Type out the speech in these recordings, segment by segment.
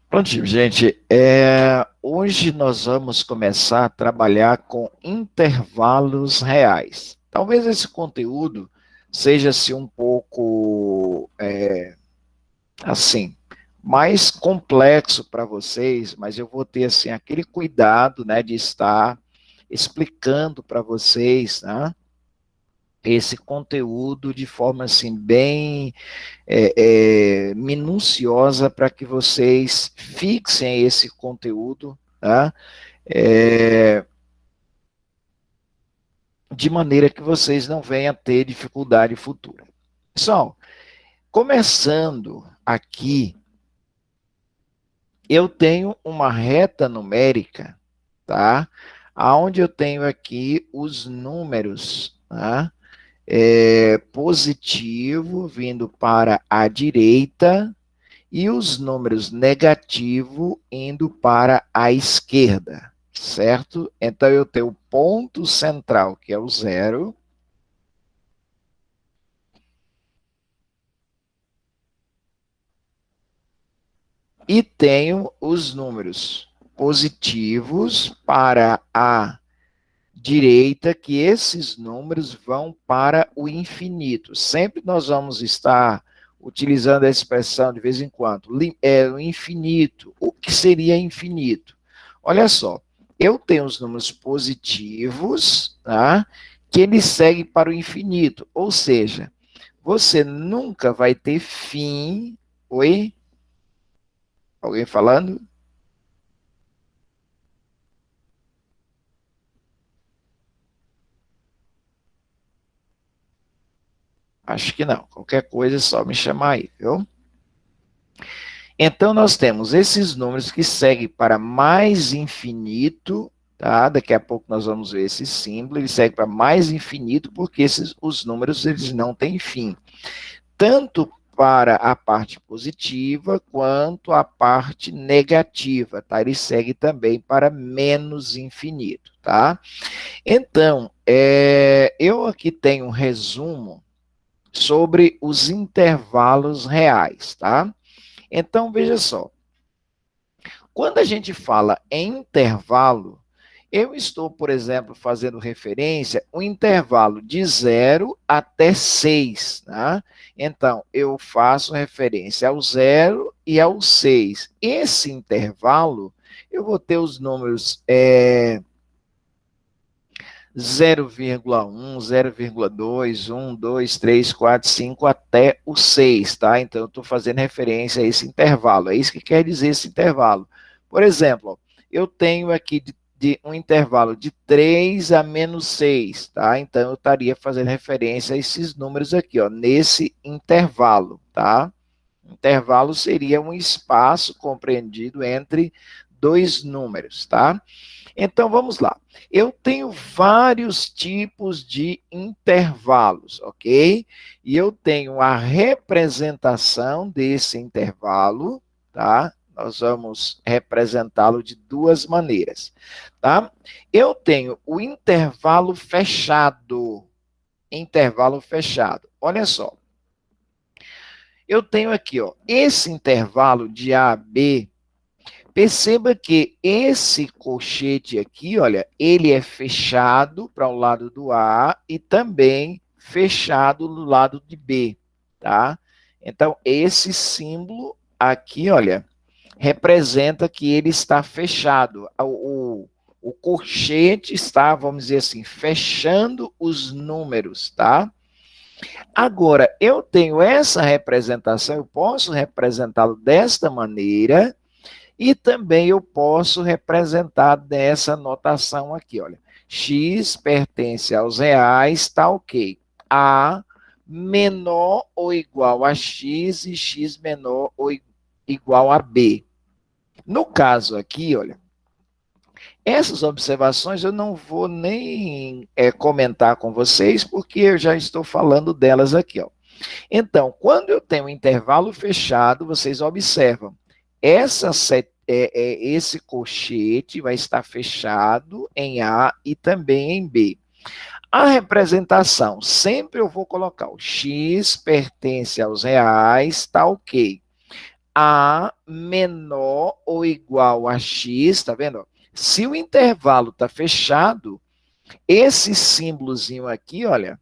Pronto, gente. Hoje nós vamos começar a trabalhar com intervalos reais. Talvez esse conteúdo seja assim, um pouco assim mais complexo para vocês, mas eu vou ter assim aquele cuidado, né, de estar explicando para vocês, né, esse conteúdo de forma assim bem minuciosa para que vocês fixem esse conteúdo, tá? É, de maneira que vocês não venham a ter dificuldade futura. Pessoal, começando aqui, eu tenho uma reta numérica, tá? Onde eu tenho aqui os números, tá? Positivo vindo para a direita e os números negativo indo para a esquerda, certo? Então, eu tenho o ponto central, que é o zero, e tenho os números positivos para a direita, que esses números vão para o infinito. Sempre nós vamos estar utilizando a expressão de vez em quando, o infinito. O que seria infinito? Olha só, eu tenho os números positivos, tá? Que eles seguem para o infinito, ou seja, você nunca vai ter fim. Oi? Alguém falando? Acho que não. Qualquer coisa é só me chamar aí, viu? Então, nós temos esses números que seguem para mais infinito, tá? Daqui a pouco nós vamos ver esse símbolo, ele segue para mais infinito, porque os números eles não têm fim. Tanto para a parte positiva, quanto a parte negativa, tá? Ele segue também para menos infinito, tá? Então, eu aqui tenho um resumo sobre os intervalos reais, tá? Então, veja só, quando a gente fala em intervalo, eu estou, por exemplo, fazendo referência ao intervalo de 0 até 6, tá? Então, eu faço referência ao 0 e ao 6. Esse intervalo, eu vou ter os números 0,1, 0,2, 1, 2, 3, 4, 5 até o 6, tá? Então, eu estou fazendo referência a esse intervalo. É isso que quer dizer esse intervalo. Por exemplo, eu tenho aqui de um intervalo de 3 a menos 6, tá? Então, eu estaria fazendo referência a esses números aqui, ó, nesse intervalo, tá? Intervalo seria um espaço compreendido entre dois números, tá? Então, vamos lá. Eu tenho vários tipos de intervalos, ok? E eu tenho a representação desse intervalo, tá? Nós vamos representá-lo de duas maneiras, tá? Eu tenho o intervalo fechado. Intervalo fechado. Olha só. Eu tenho aqui, ó, esse intervalo de A a B. Perceba que esse colchete aqui, olha, ele é fechado para o lado do A e também fechado do lado de B, tá? Então, esse símbolo aqui, olha, representa que ele está fechado. O colchete está, vamos dizer assim, fechando os números, tá? Agora, eu tenho essa representação, eu posso representá-lo desta maneira, e também eu posso representar dessa notação aqui, olha. X pertence aos reais, tá ok. A menor ou igual a X e X menor ou igual a B. No caso aqui, olha, essas observações eu não vou nem comentar com vocês, porque eu já estou falando delas aqui, ó. Então, quando eu tenho um intervalo fechado, vocês observam, esse colchete vai estar fechado em A e também em B. A representação, sempre eu vou colocar o X pertence aos reais, tá ok. A menor ou igual a X, tá vendo? Se o intervalo está fechado, esse símbolozinho aqui, olha,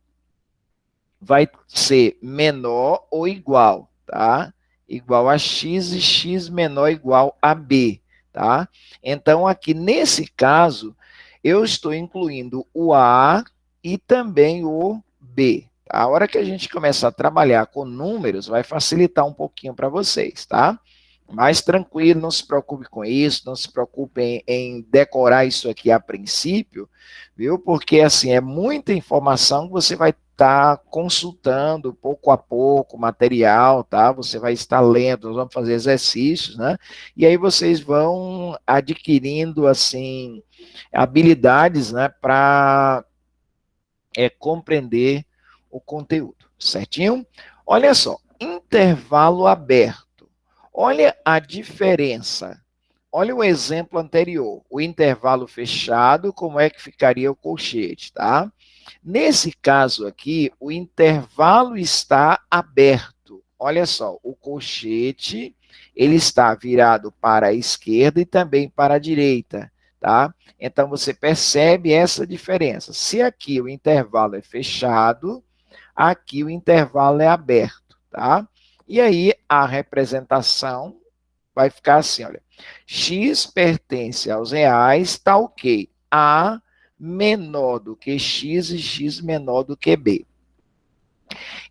vai ser menor ou igual, tá? Igual a X e X menor ou igual a B, tá? Então, aqui nesse caso, eu estou incluindo o A e também o B. Tá? A hora que a gente começar a trabalhar com números, vai facilitar um pouquinho para vocês, tá? Mais tranquilo, não se preocupe com isso, não se preocupe em decorar isso aqui a princípio, viu? Porque, assim, é muita informação que você vai estar consultando pouco a pouco material, tá? Você vai estar lendo, nós vamos fazer exercícios, né? E aí vocês vão adquirindo, assim, habilidades, né, para compreender o conteúdo, certinho? Olha só, intervalo aberto. Olha a diferença. Olha o exemplo anterior, o intervalo fechado, como é que ficaria o colchete, tá? Nesse caso aqui, o intervalo está aberto. Olha só, o colchete, ele está virado para a esquerda e também para a direita, tá? Então, você percebe essa diferença. Se aqui o intervalo é fechado, aqui o intervalo é aberto, tá? E aí, a representação vai ficar assim, olha. X pertence aos reais, tá ok. A menor do que X e X menor do que B.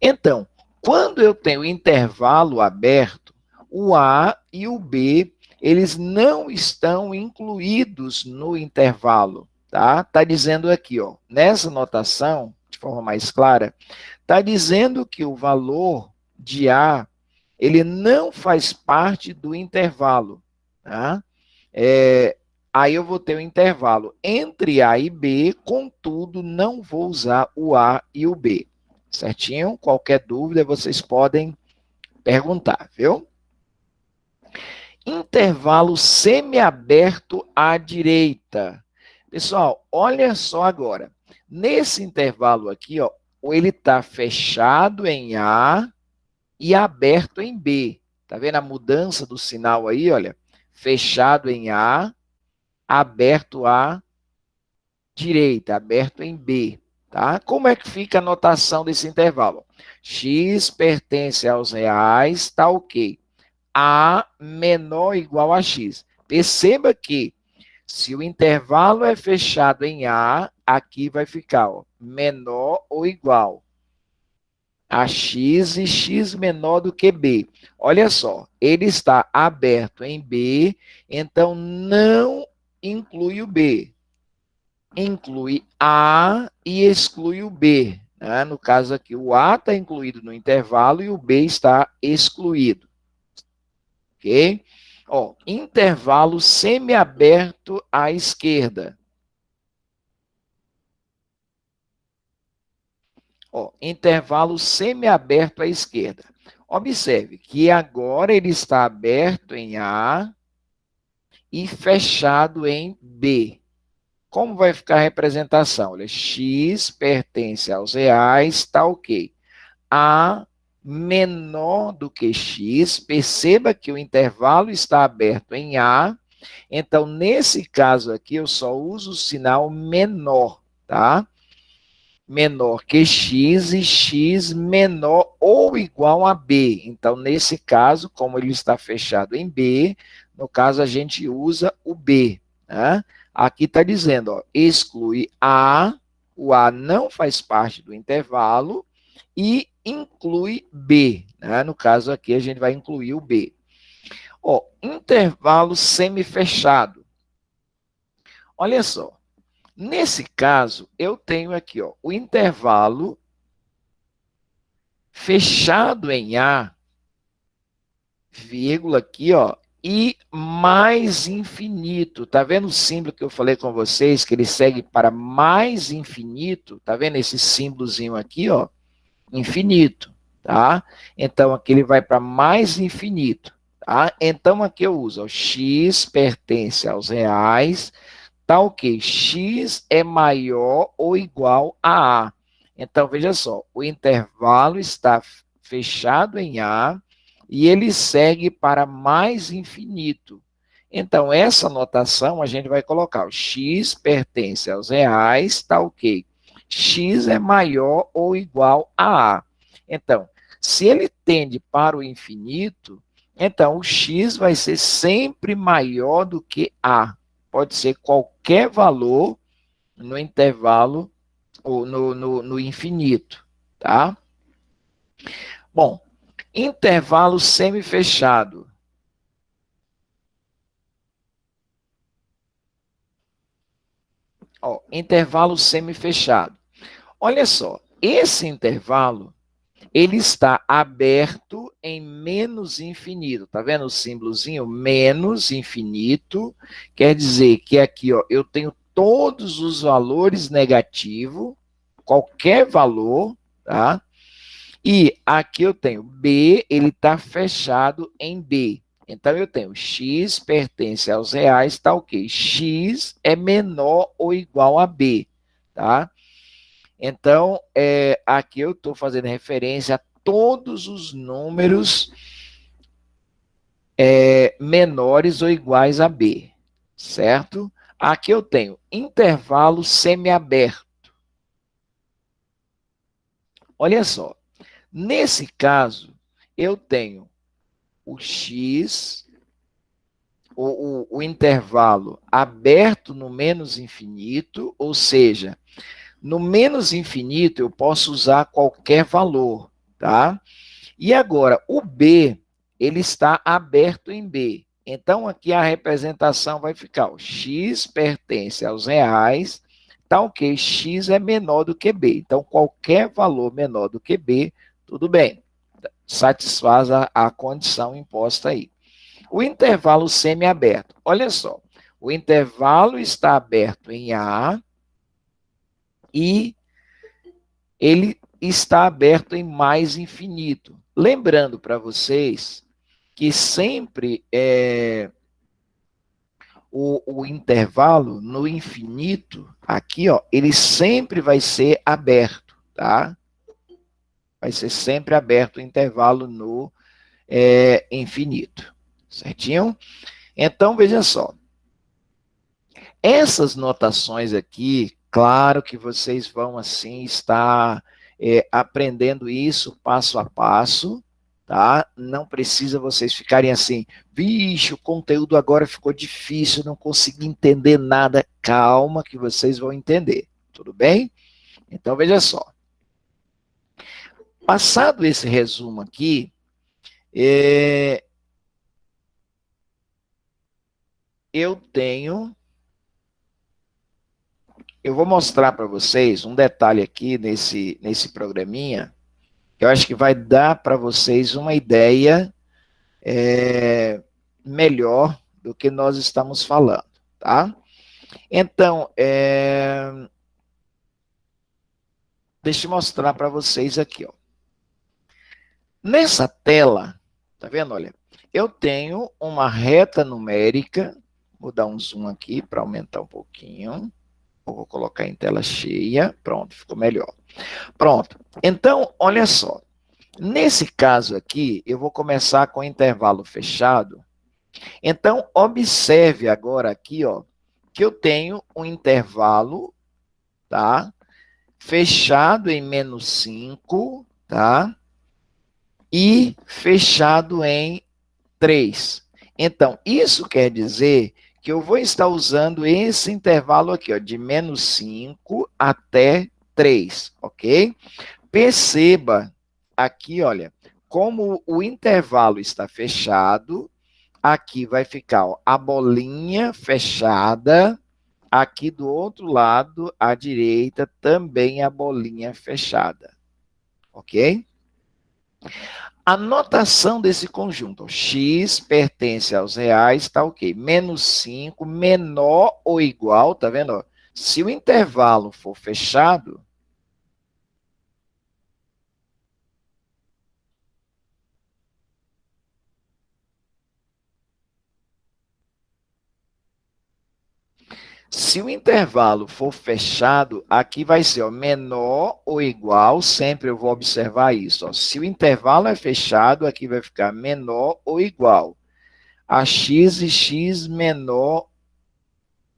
Então, quando eu tenho intervalo aberto, o A e o B, eles não estão incluídos no intervalo, tá? Tá dizendo aqui, ó, nessa notação, de forma mais clara, tá dizendo que o valor de A, ele não faz parte do intervalo, tá? Aí eu vou ter um intervalo entre A e B, contudo, não vou usar o A e o B. Certinho? Qualquer dúvida, vocês podem perguntar, viu? Intervalo semiaberto à direita. Pessoal, olha só agora. Nesse intervalo aqui, ó, ele está fechado em A e aberto em B. Tá vendo a mudança do sinal aí, olha? Fechado em A, aberto à direita, aberto em B. Tá? Como é que fica a notação desse intervalo? X pertence aos reais, tá ok. A menor ou igual a X. Perceba que se o intervalo é fechado em A, aqui vai ficar ó, menor ou igual a X e X menor do que B. Olha só, ele está aberto em B, então não inclui o B. Inclui A e exclui o B. Né? No caso aqui, o A está incluído no intervalo e o B está excluído. Ok? Ó, intervalo semiaberto à esquerda. Ó, intervalo semiaberto à esquerda. Observe que agora ele está aberto em A e fechado em B. Como vai ficar a representação? Olha, X pertence aos reais, está ok. A menor do que X, perceba que o intervalo está aberto em A, então, nesse caso aqui, eu só uso o sinal menor, tá? Menor que X e X menor ou igual a B. Então, nesse caso, como ele está fechado em B, no caso, a gente usa o B, né? Aqui está dizendo, ó, exclui A, o A não faz parte do intervalo, e inclui B, né? No caso aqui, a gente vai incluir o B. Ó, intervalo semifechado. Olha só, nesse caso, eu tenho aqui ó, o intervalo fechado em A, vírgula aqui, ó, e mais infinito. Tá vendo o símbolo que eu falei com vocês, que ele segue para mais infinito? Tá vendo esse símbolozinho aqui, ó? Infinito, tá? Então, aqui ele vai para mais infinito, tá? Então, aqui eu uso, ó, x pertence aos reais, tá ok, x é maior ou igual a A. Então, veja só, o intervalo está fechado em A, e ele segue para mais infinito. Então, essa notação a gente vai colocar, o x pertence aos reais, tá ok. X é maior ou igual a A. Então, se ele tende para o infinito, então o x vai ser sempre maior do que A. Pode ser qualquer valor no intervalo ou no infinito, tá? Bom, intervalo semifechado. Ó, intervalo semifechado. Olha só, esse intervalo, ele está aberto em menos infinito. Tá vendo o símbolozinho? Menos infinito. Quer dizer que aqui, ó, eu tenho todos os valores negativos, qualquer valor, tá? E aqui eu tenho B, ele está fechado em B. Então, eu tenho X pertence aos reais, tá ok. X é menor ou igual a B, tá? Então, aqui eu estou fazendo referência a todos os números menores ou iguais a B, certo? Aqui eu tenho intervalo semiaberto. Olha só, nesse caso, eu tenho o X, o intervalo aberto no menos infinito, ou seja, no menos infinito eu posso usar qualquer valor, tá? E agora, o B, ele está aberto em B. Então, aqui a representação vai ficar, o X pertence aos reais, tá ok, X é menor do que B. Então, qualquer valor menor do que B, tudo bem, satisfaz a condição imposta aí. O intervalo semiaberto, olha só, o intervalo está aberto em A e ele está aberto em mais infinito. Lembrando para vocês que sempre o intervalo no infinito, aqui, ó, ele sempre vai ser aberto, tá? Vai ser sempre aberto o intervalo no infinito, certinho? Então, veja só, essas notações aqui, claro que vocês vão, assim, estar aprendendo isso passo a passo, tá? Não precisa vocês ficarem assim, vixe, o conteúdo agora ficou difícil, não consegui entender nada. Calma que vocês vão entender, tudo bem? Então, veja só. Passado esse resumo aqui, eu tenho... Eu vou mostrar para vocês um detalhe aqui nesse programinha, que eu acho que vai dar para vocês uma ideia melhor do que nós estamos falando, tá? Então, deixa eu mostrar para vocês aqui, ó. Nessa tela, tá vendo? Olha, eu tenho uma reta numérica, vou dar um zoom aqui para aumentar um pouquinho, vou colocar em tela cheia, pronto, ficou melhor. Pronto, então, olha só, nesse caso aqui, eu vou começar com intervalo fechado. Então, observe agora aqui, ó, que eu tenho um intervalo, tá? Fechado em menos 5, tá? E fechado em 3. Então, isso quer dizer que eu vou estar usando esse intervalo aqui, ó, de menos 5 até 3, ok? Perceba aqui, olha, como o intervalo está fechado, aqui vai ficar ó, a bolinha fechada, aqui do outro lado, à direita, também a bolinha fechada, ok? A notação desse conjunto, x pertence aos reais, tá ok. Menos 5, menor ou igual, tá vendo? Se o intervalo for fechado, Se o intervalo for fechado, aqui vai ser ó, menor ou igual, sempre eu vou observar isso. Ó. Se o intervalo é fechado, aqui vai ficar menor ou igual a x e x menor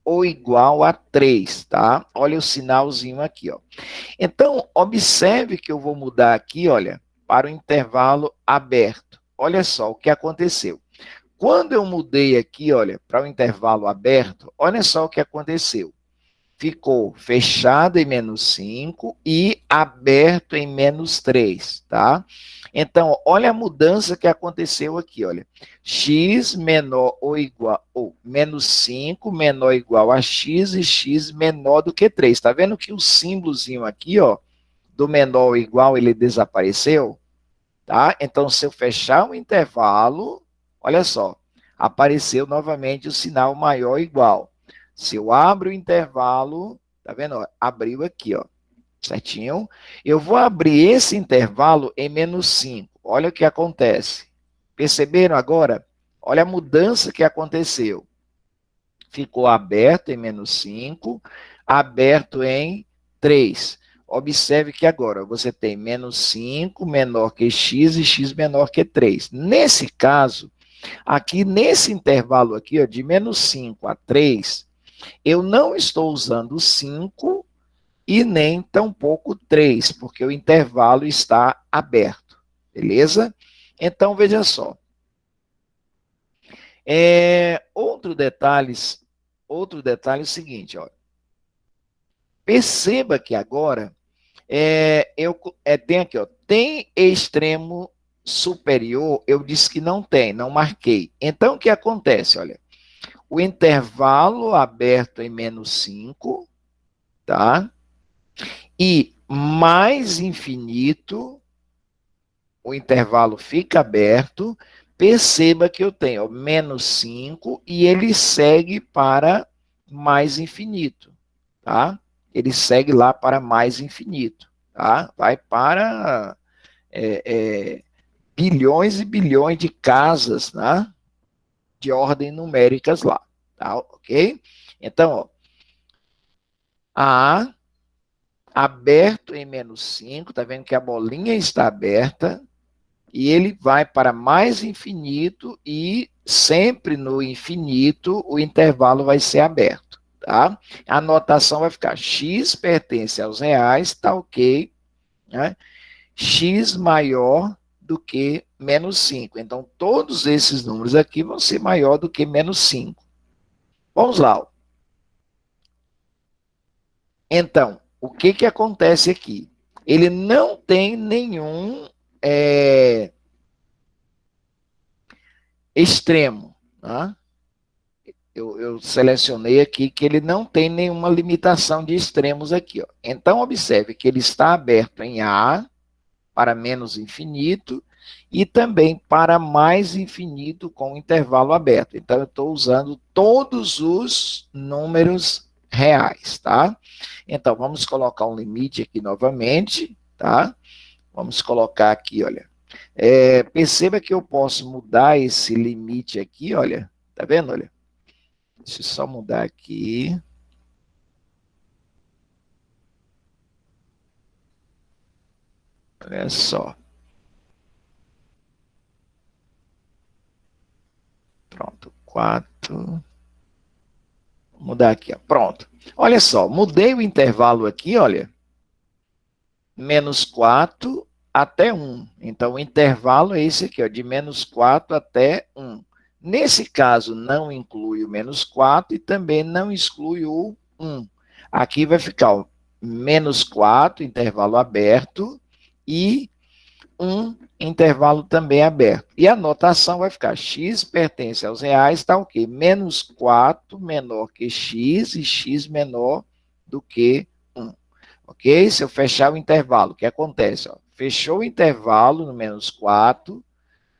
ou igual a 3, tá? Olha o sinalzinho aqui, ó. Então, observe que eu vou mudar aqui, olha, para o intervalo aberto. Olha só o que aconteceu. Quando eu mudei aqui, olha, para o intervalo aberto, olha só o que aconteceu. Ficou fechado em -5 e aberto em -3, tá? Então, olha a mudança que aconteceu aqui, olha. X menor ou igual, ou -5 menor ou igual a x e x menor do que 3. Tá vendo que o símbolozinho aqui, ó, do menor ou igual, ele desapareceu? Tá? Então, se eu fechar o intervalo, olha só, apareceu novamente o sinal maior ou igual. Se eu abro o intervalo, tá vendo? Abriu aqui, ó, certinho? Eu vou abrir esse intervalo em -5. Olha o que acontece. Perceberam agora? Olha a mudança que aconteceu. Ficou aberto em -5, aberto em 3. Observe que agora você tem -5 menor que x e x menor que 3. Nesse caso, aqui nesse intervalo aqui, ó, de -5 a 3, eu não estou usando 5 e nem tampouco 3, porque o intervalo está aberto, beleza? Então, veja só. Outro detalhe é o seguinte, ó. Perceba que agora tem aqui, ó, tem extremo superior, eu disse que não tem, não marquei. Então, o que acontece? Olha, o intervalo aberto em -5, tá? E mais infinito, o intervalo fica aberto, perceba que eu tenho ó, -5 e ele segue para mais infinito, tá? Ele segue lá para mais infinito, tá? Vai para bilhões e bilhões de casas, né? De ordem numéricas lá, tá? Ok? Então, ó, A aberto em -5, tá vendo que a bolinha está aberta, e ele vai para mais infinito e sempre no infinito o intervalo vai ser aberto, tá? A anotação vai ficar x pertence aos reais, tá ok, né? X maior do que -5. Então, todos esses números aqui vão ser maior do que -5. Vamos lá. Então, o que, que acontece aqui? Ele não tem nenhum é, extremo, tá? Eu selecionei aqui que ele não tem nenhuma limitação de extremos aqui. Ó. Então, observe que ele está aberto em A para menos infinito e também para mais infinito com intervalo aberto. Então, eu estou usando todos os números reais, tá? Então, vamos colocar um limite aqui novamente, tá? Vamos colocar aqui, olha. Perceba que eu posso mudar esse limite aqui, olha. Tá vendo, olha? Deixa eu só mudar aqui. Olha só. Pronto, 4. Vou mudar aqui, ó. Pronto. Olha só, mudei o intervalo aqui, olha. -4 até 1. Então, o intervalo é esse aqui, ó, de -4 até 1. Nesse caso, não inclui o -4 e também não exclui o 1. Aqui vai ficar ó, -4, intervalo aberto, e um intervalo também aberto. E a notação vai ficar x pertence aos reais, está o quê? -4 menor que x e x menor do que 1. Ok? Se eu fechar o intervalo, o que acontece? Ó? Fechou o intervalo no -4,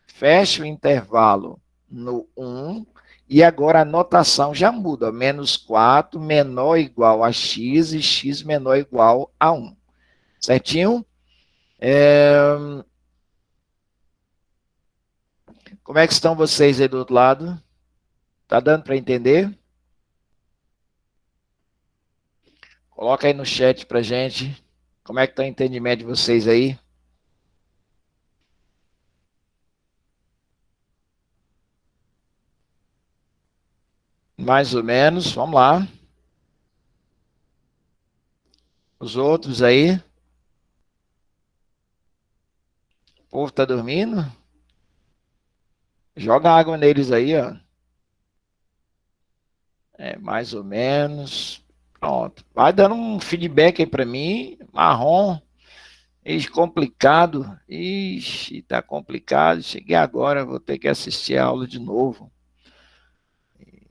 fecha o intervalo no 1, e agora a notação já muda. -4 menor ou igual a x e x menor ou igual a 1. Certinho? Como é que estão vocês aí do outro lado? Tá dando para entender? Coloca aí no chat pra gente. Como é que tá o entendimento de vocês aí? Mais ou menos, vamos lá. Os outros aí. O povo tá dormindo? Joga água neles aí, ó. Mais ou menos. Pronto. Vai dando um feedback aí pra mim. Marrom. Ixi, complicado. Ixi, tá complicado. Cheguei agora, vou ter que assistir a aula de novo.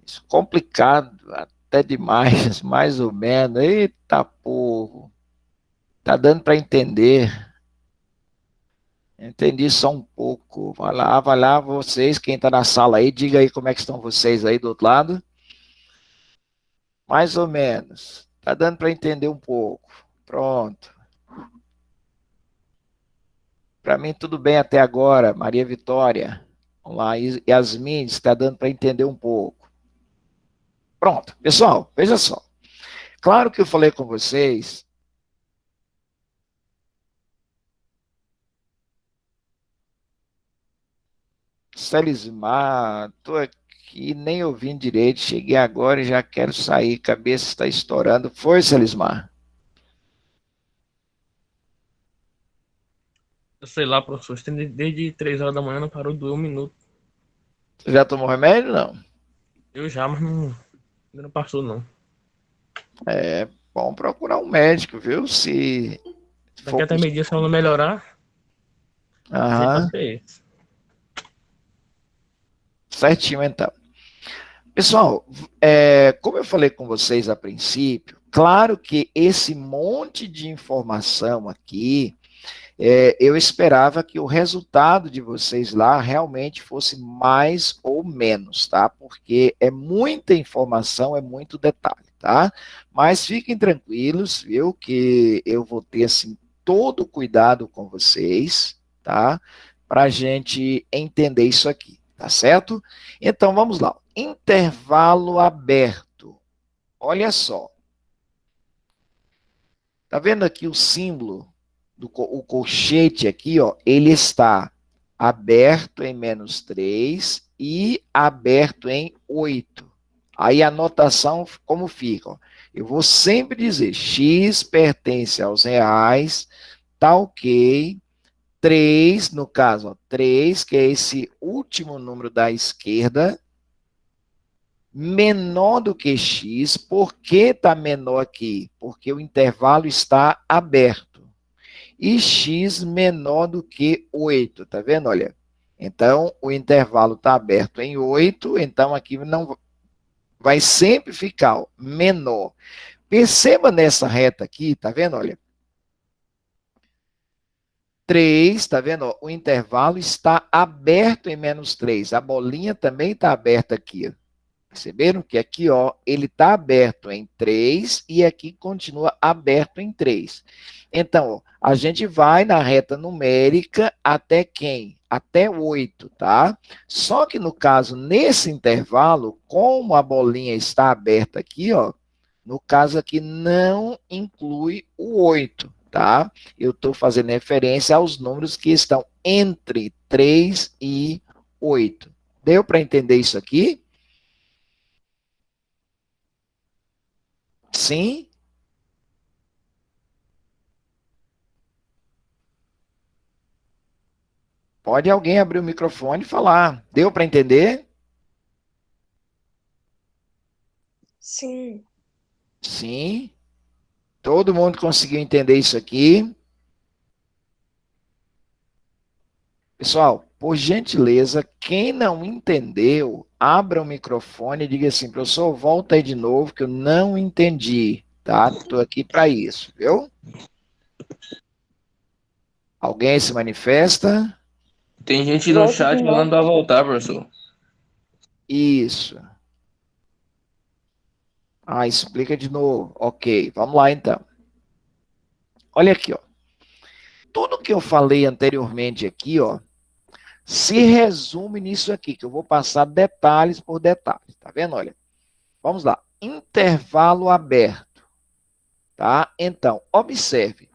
Isso, complicado, até demais, mais ou menos. Eita, porra. Tá dando para entender. Entendi só um pouco. Vai lá, vocês, quem tá na sala aí, diga aí como é que estão vocês aí do outro lado. Mais ou menos. Tá dando para entender um pouco. Pronto. Para mim, tudo bem até agora, Maria Vitória. Vamos lá, Yasmin, está dando para entender um pouco. Pronto, pessoal, veja só. Claro que eu falei com vocês. Celismar, estou aqui nem ouvindo direito, cheguei agora e já quero sair, cabeça está estourando. Foi, Celismar? Eu sei lá, professor, desde 3 horas da manhã não parou de doer um minuto. Você já tomou remédio? Não. Eu já, mas ainda não passou, não. É bom procurar um médico, viu? Se Daqui for até possível. meio-dia, se eu não melhorar, o jeito vai Aham, ser esse. certinho então. Pessoal, como eu falei com vocês a princípio, claro que esse monte de informação aqui, eu esperava que o resultado de vocês lá realmente fosse mais ou menos, tá? Porque é muita informação, é muito detalhe, tá? Mas fiquem tranquilos, viu? Que eu vou ter, assim, todo o cuidado com vocês, tá? Para a gente entender isso aqui, tá certo? Então, vamos lá. Intervalo aberto. Olha só. Tá vendo aqui o símbolo o colchete aqui, ó, ele está aberto em -3 e aberto em 8. Aí a notação como fica? Ó, eu vou sempre dizer X pertence aos reais, tá ok. 3, no caso, ó, 3, que é esse último número da esquerda, menor do que X. Por que está menor aqui? Porque o intervalo está aberto e x menor do que 8, tá vendo? Olha, então o intervalo está aberto em 8, então aqui não vai sempre ficar ó, menor. Perceba nessa reta aqui, tá vendo? Olha, 3, tá vendo? Ó, o intervalo está aberto em -3. A bolinha também está aberta aqui. Perceberam que aqui, ó, ele está aberto em 3 e aqui continua aberto em 3. Então, ó, a gente vai na reta numérica até quem? Até 8, tá? Só que no caso, nesse intervalo, como a bolinha está aberta aqui, ó, no caso aqui não inclui o 8, tá? Eu estou fazendo referência aos números que estão entre 3 e 8. Deu para entender isso aqui? Sim? Pode alguém abrir o microfone e falar. Deu para entender? Sim. Sim. Todo mundo conseguiu entender isso aqui? Pessoal, por gentileza, quem não entendeu, abra o microfone e diga assim, professor, volta aí de novo que eu não entendi, tá? Estou aqui para isso, viu? Alguém se manifesta? Tem gente no Volte de chat falando novo. pra voltar, professor. Isso. Ah, explica de novo. Ok, vamos lá então. Olha aqui, ó. Tudo que eu falei anteriormente aqui, ó, se resume nisso aqui, que eu vou passar detalhes por detalhes, tá vendo? Olha, vamos lá. Intervalo aberto. tá? Então, observe.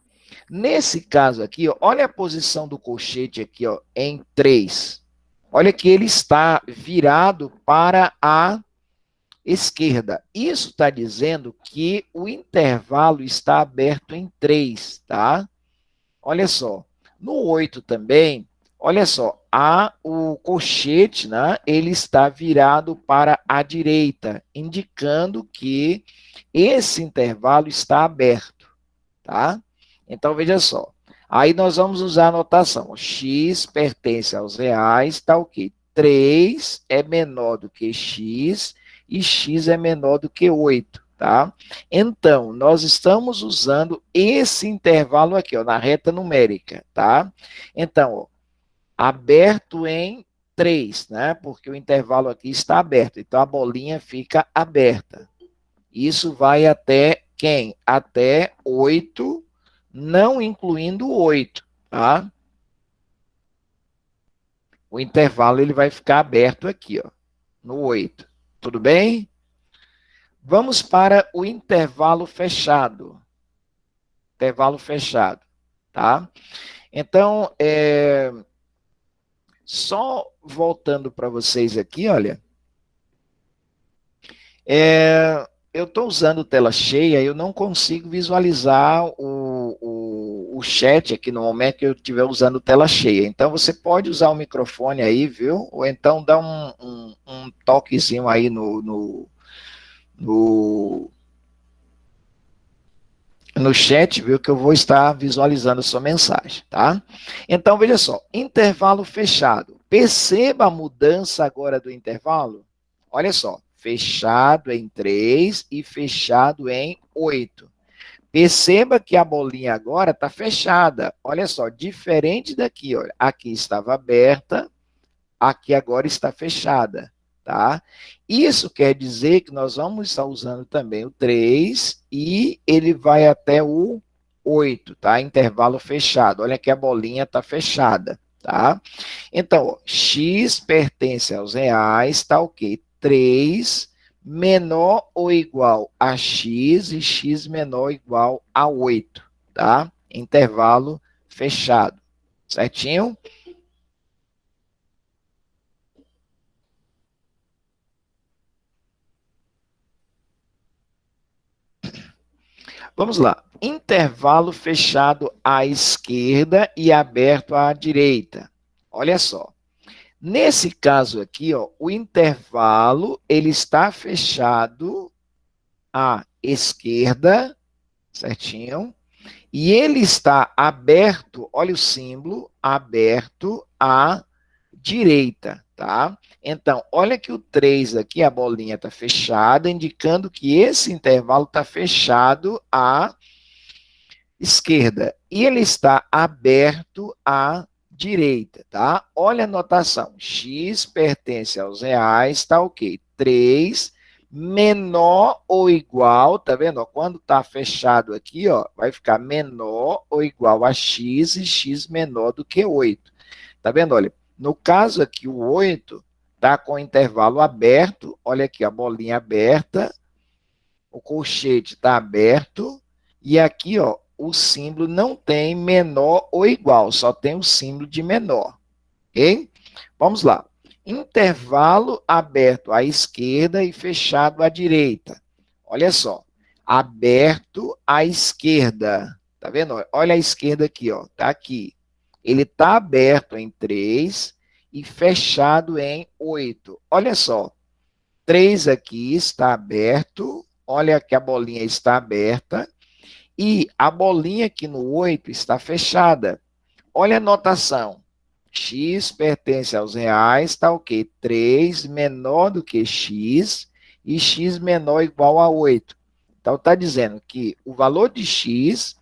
Nesse caso aqui, ó, olha a posição do colchete aqui, ó, em 3. Olha que ele está virado para a esquerda. Isso está dizendo que o intervalo está aberto em 3, tá? Olha só. No 8 também, olha só, o colchete, né, ele está virado para a direita, indicando que esse intervalo está aberto, tá? Então, veja só. Aí nós vamos usar a notação. X pertence aos reais, tá o quê? 3 é menor do que x e x é menor do que 8, tá? Então, nós estamos usando esse intervalo aqui, ó, na reta numérica, tá? Então, ó, aberto em 3, né? Porque o intervalo aqui está aberto, então a bolinha fica aberta. Isso vai até quem? Até 8, não incluindo o 8, tá? O intervalo ele vai ficar aberto aqui, ó, no 8. Tudo bem? Vamos para o intervalo fechado. Intervalo fechado, tá? Então, só voltando para vocês aqui, olha, eu estou usando tela cheia, eu não consigo visualizar o chat aqui no momento que eu estiver usando tela cheia. Então, você pode usar o microfone aí, viu? Ou então dá um toquezinho aí no chat, viu? Que eu vou estar visualizando a sua mensagem, tá? Então, veja só, intervalo fechado. Perceba a mudança agora do intervalo? Olha só, fechado em 3 e fechado em 8. Perceba que a bolinha agora está fechada. Olha só, diferente daqui, olha. Aqui estava aberta, aqui agora está fechada, tá? Isso quer dizer que nós vamos estar usando também o 3 e ele vai até o 8, tá? Intervalo fechado. Olha que a bolinha está fechada, tá? Então, ó, x pertence aos reais, tá ok? 3 menor ou igual a x e x menor ou igual a 8, tá? Intervalo fechado, certinho? Vamos lá. Intervalo fechado à esquerda e aberto à direita. Olha só. Nesse caso aqui, ó, o intervalo ele está fechado à esquerda, certinho? E ele está aberto, olha o símbolo, aberto à direita, tá? Então, olha que o 3 aqui, a bolinha está fechada, indicando que esse intervalo está fechado à esquerda. E ele está aberto à direita, tá? Olha a anotação. X pertence aos reais, tá ok. 3 menor ou igual, tá vendo? Quando tá fechado aqui, ó, vai ficar menor ou igual a x e x menor do que 8. Tá vendo? Olha, no caso aqui, o 8 tá com o intervalo aberto, olha aqui, a bolinha aberta, o colchete está aberto, e aqui, ó, o símbolo não tem menor ou igual, só tem o símbolo de menor, ok? Vamos lá. Intervalo aberto à esquerda e fechado à direita. Olha só, aberto à esquerda, tá vendo? Olha a esquerda aqui, ó, tá aqui. Ele tá aberto em 3 e fechado em 8. Olha só, 3 aqui está aberto, olha que a bolinha está aberta, e a bolinha aqui no 8 está fechada. Olha a notação. X pertence aos reais, está o quê? 3 menor do que x e x menor ou igual a 8. Então, está dizendo que o valor de x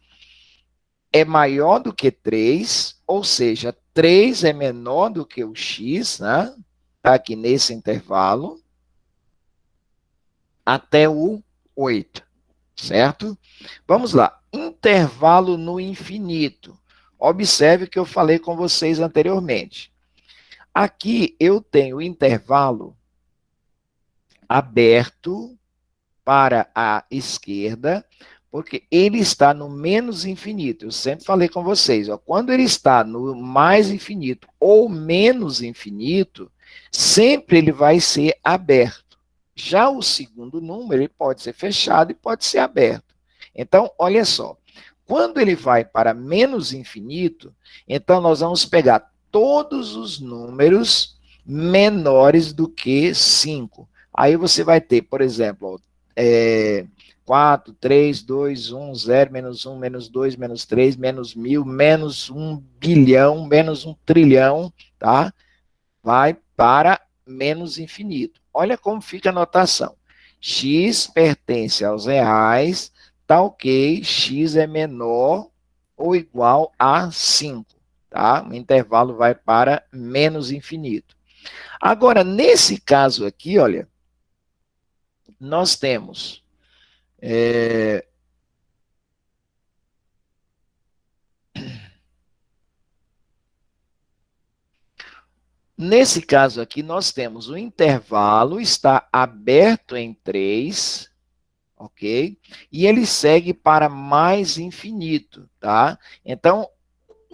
é maior do que 3, ou seja, 3 é menor do que o x, né? Está aqui nesse intervalo, até o 8, certo? Vamos lá. Intervalo no infinito. Observe que eu falei com vocês anteriormente. Aqui eu tenho intervalo aberto para a esquerda, Porque ele está no menos infinito. Eu sempre falei com vocês, ó, quando ele está no mais infinito ou menos infinito, sempre ele vai ser aberto. Já o segundo número, ele pode ser fechado e pode ser aberto. Então, olha só, quando ele vai para menos infinito, então nós vamos pegar todos os números menores do que 5. Aí você vai ter, por exemplo, 4, 3, 2, 1, 0, menos 1, menos 2, menos 3, menos 1000, menos 1 bilhão, menos 1 trilhão, tá? Vai para menos infinito. Olha como fica a notação. X pertence aos reais, tá ok, X é menor ou igual a 5, tá? O intervalo vai para menos infinito. Agora, nesse caso aqui, olha, nós temos nesse caso aqui, nós temos o intervalo está aberto em 3, ok? E ele segue para mais infinito, tá? Então,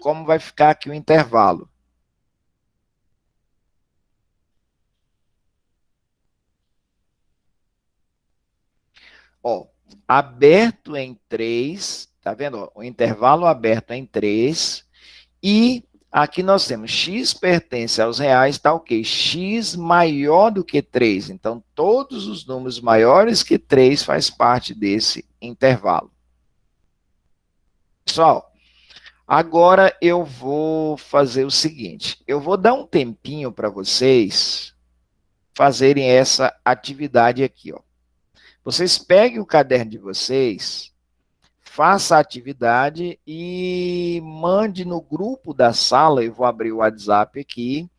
como vai ficar aqui o intervalo? Ó, aberto em 3, tá vendo? Ó, o intervalo aberto em 3 e aqui nós temos x pertence aos reais, tá ok? X maior do que 3. Então, todos os números maiores que 3 faz parte desse intervalo. Pessoal, agora eu vou fazer o seguinte. Eu vou dar um tempinho para vocês fazerem essa atividade aqui, ó. Vocês peguem o caderno de vocês, faça a atividade e mande no grupo da sala. Eu vou abrir o WhatsApp aqui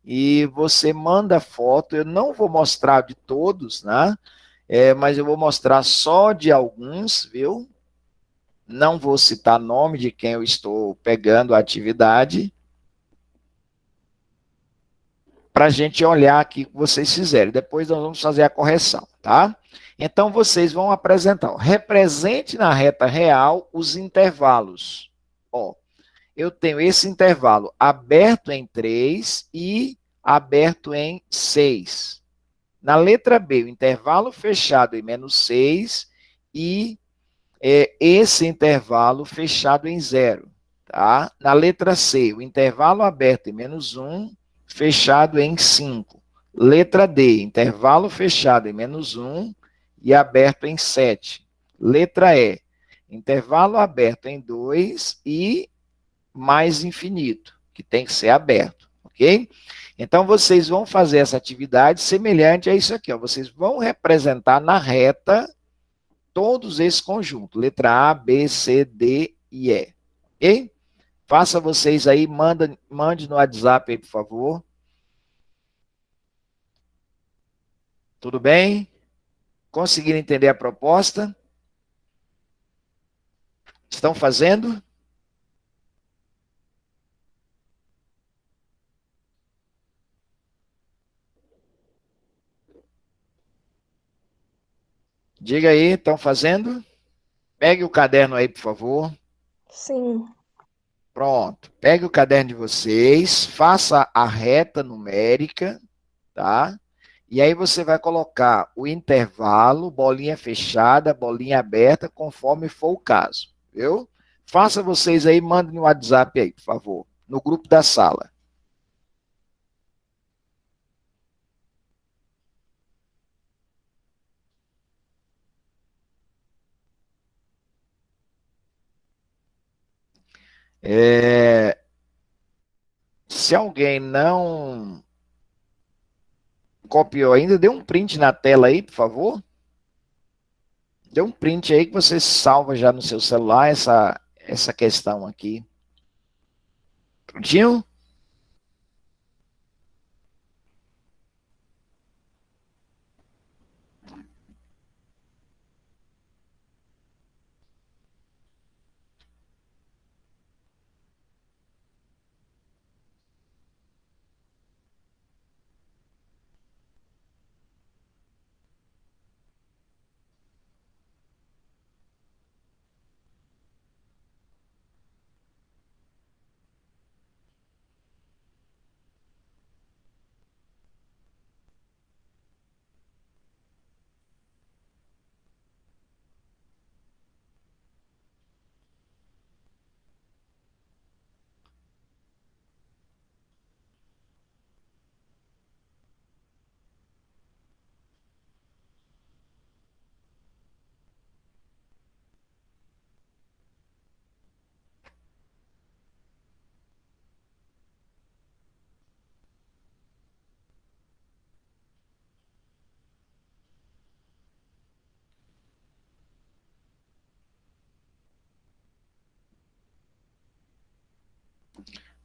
e você manda foto. Eu não vou mostrar de todos, né? Mas eu vou mostrar só de alguns, viu? Não vou citar nome de quem eu estou pegando a atividade, para a gente olhar aqui o que vocês fizeram. Depois nós vamos fazer a correção, tá? Então, vocês vão apresentar. Ó, represente na reta real os intervalos. Ó, eu tenho esse intervalo aberto em 3 e aberto em 6. Na letra B, o intervalo fechado em menos 6 e esse intervalo fechado em 0. Tá? Na letra C, o intervalo aberto em menos 1, fechado em 5. Letra D, intervalo fechado em menos 1 e aberto em 7. Letra E, intervalo aberto em 2 e mais infinito, que tem que ser aberto, ok? Então, vocês vão fazer essa atividade semelhante a isso aqui, ó. Vocês vão representar na reta todos esses conjuntos, letra A, B, C, D e E, ok? Faça vocês aí, mande no WhatsApp aí, por favor. Tudo bem? Conseguiram entender a proposta? Estão fazendo? Diga aí, estão fazendo? Pegue o caderno aí, por favor. Sim. Pronto. Pegue o caderno de vocês, faça a reta numérica, tá? E aí você vai colocar o intervalo, bolinha fechada, bolinha aberta, conforme for o caso, viu? Faça vocês aí, mandem no WhatsApp aí, por favor, no grupo da sala. Se alguém não copiou ainda, dê um print na tela aí, por favor. Dê um print aí que você salva já no seu celular essa questão aqui. Prontinho?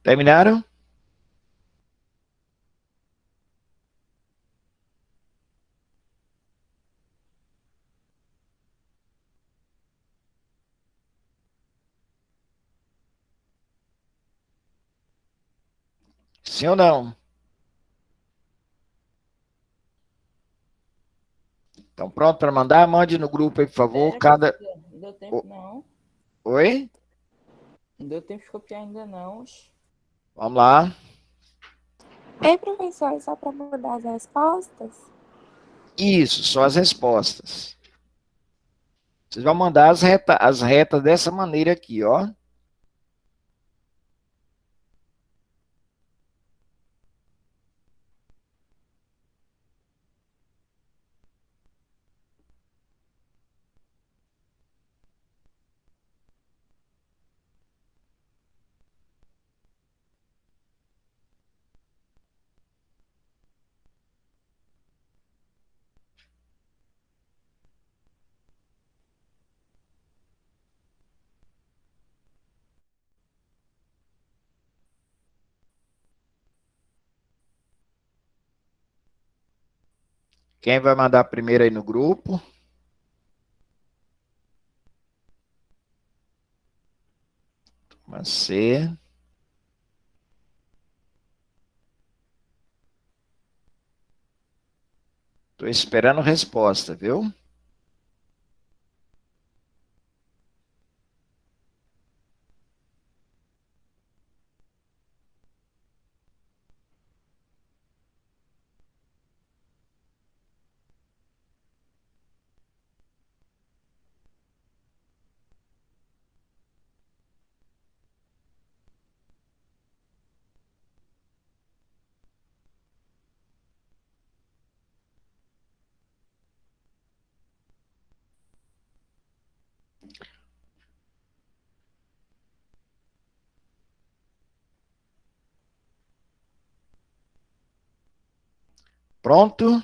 Terminaram? Sim ou não? Então, pronto para mandar? Mande no grupo aí, por favor. Professor, não deu tempo não. Oi? Não deu tempo de copiar ainda não. Vamos lá. Ei, professor, é só para mudar as respostas? Isso, só as respostas. Vocês vão mandar as retas dessa maneira aqui, ó. Quem vai mandar primeiro aí no grupo? Turma C. Estou esperando resposta, viu? Pronto?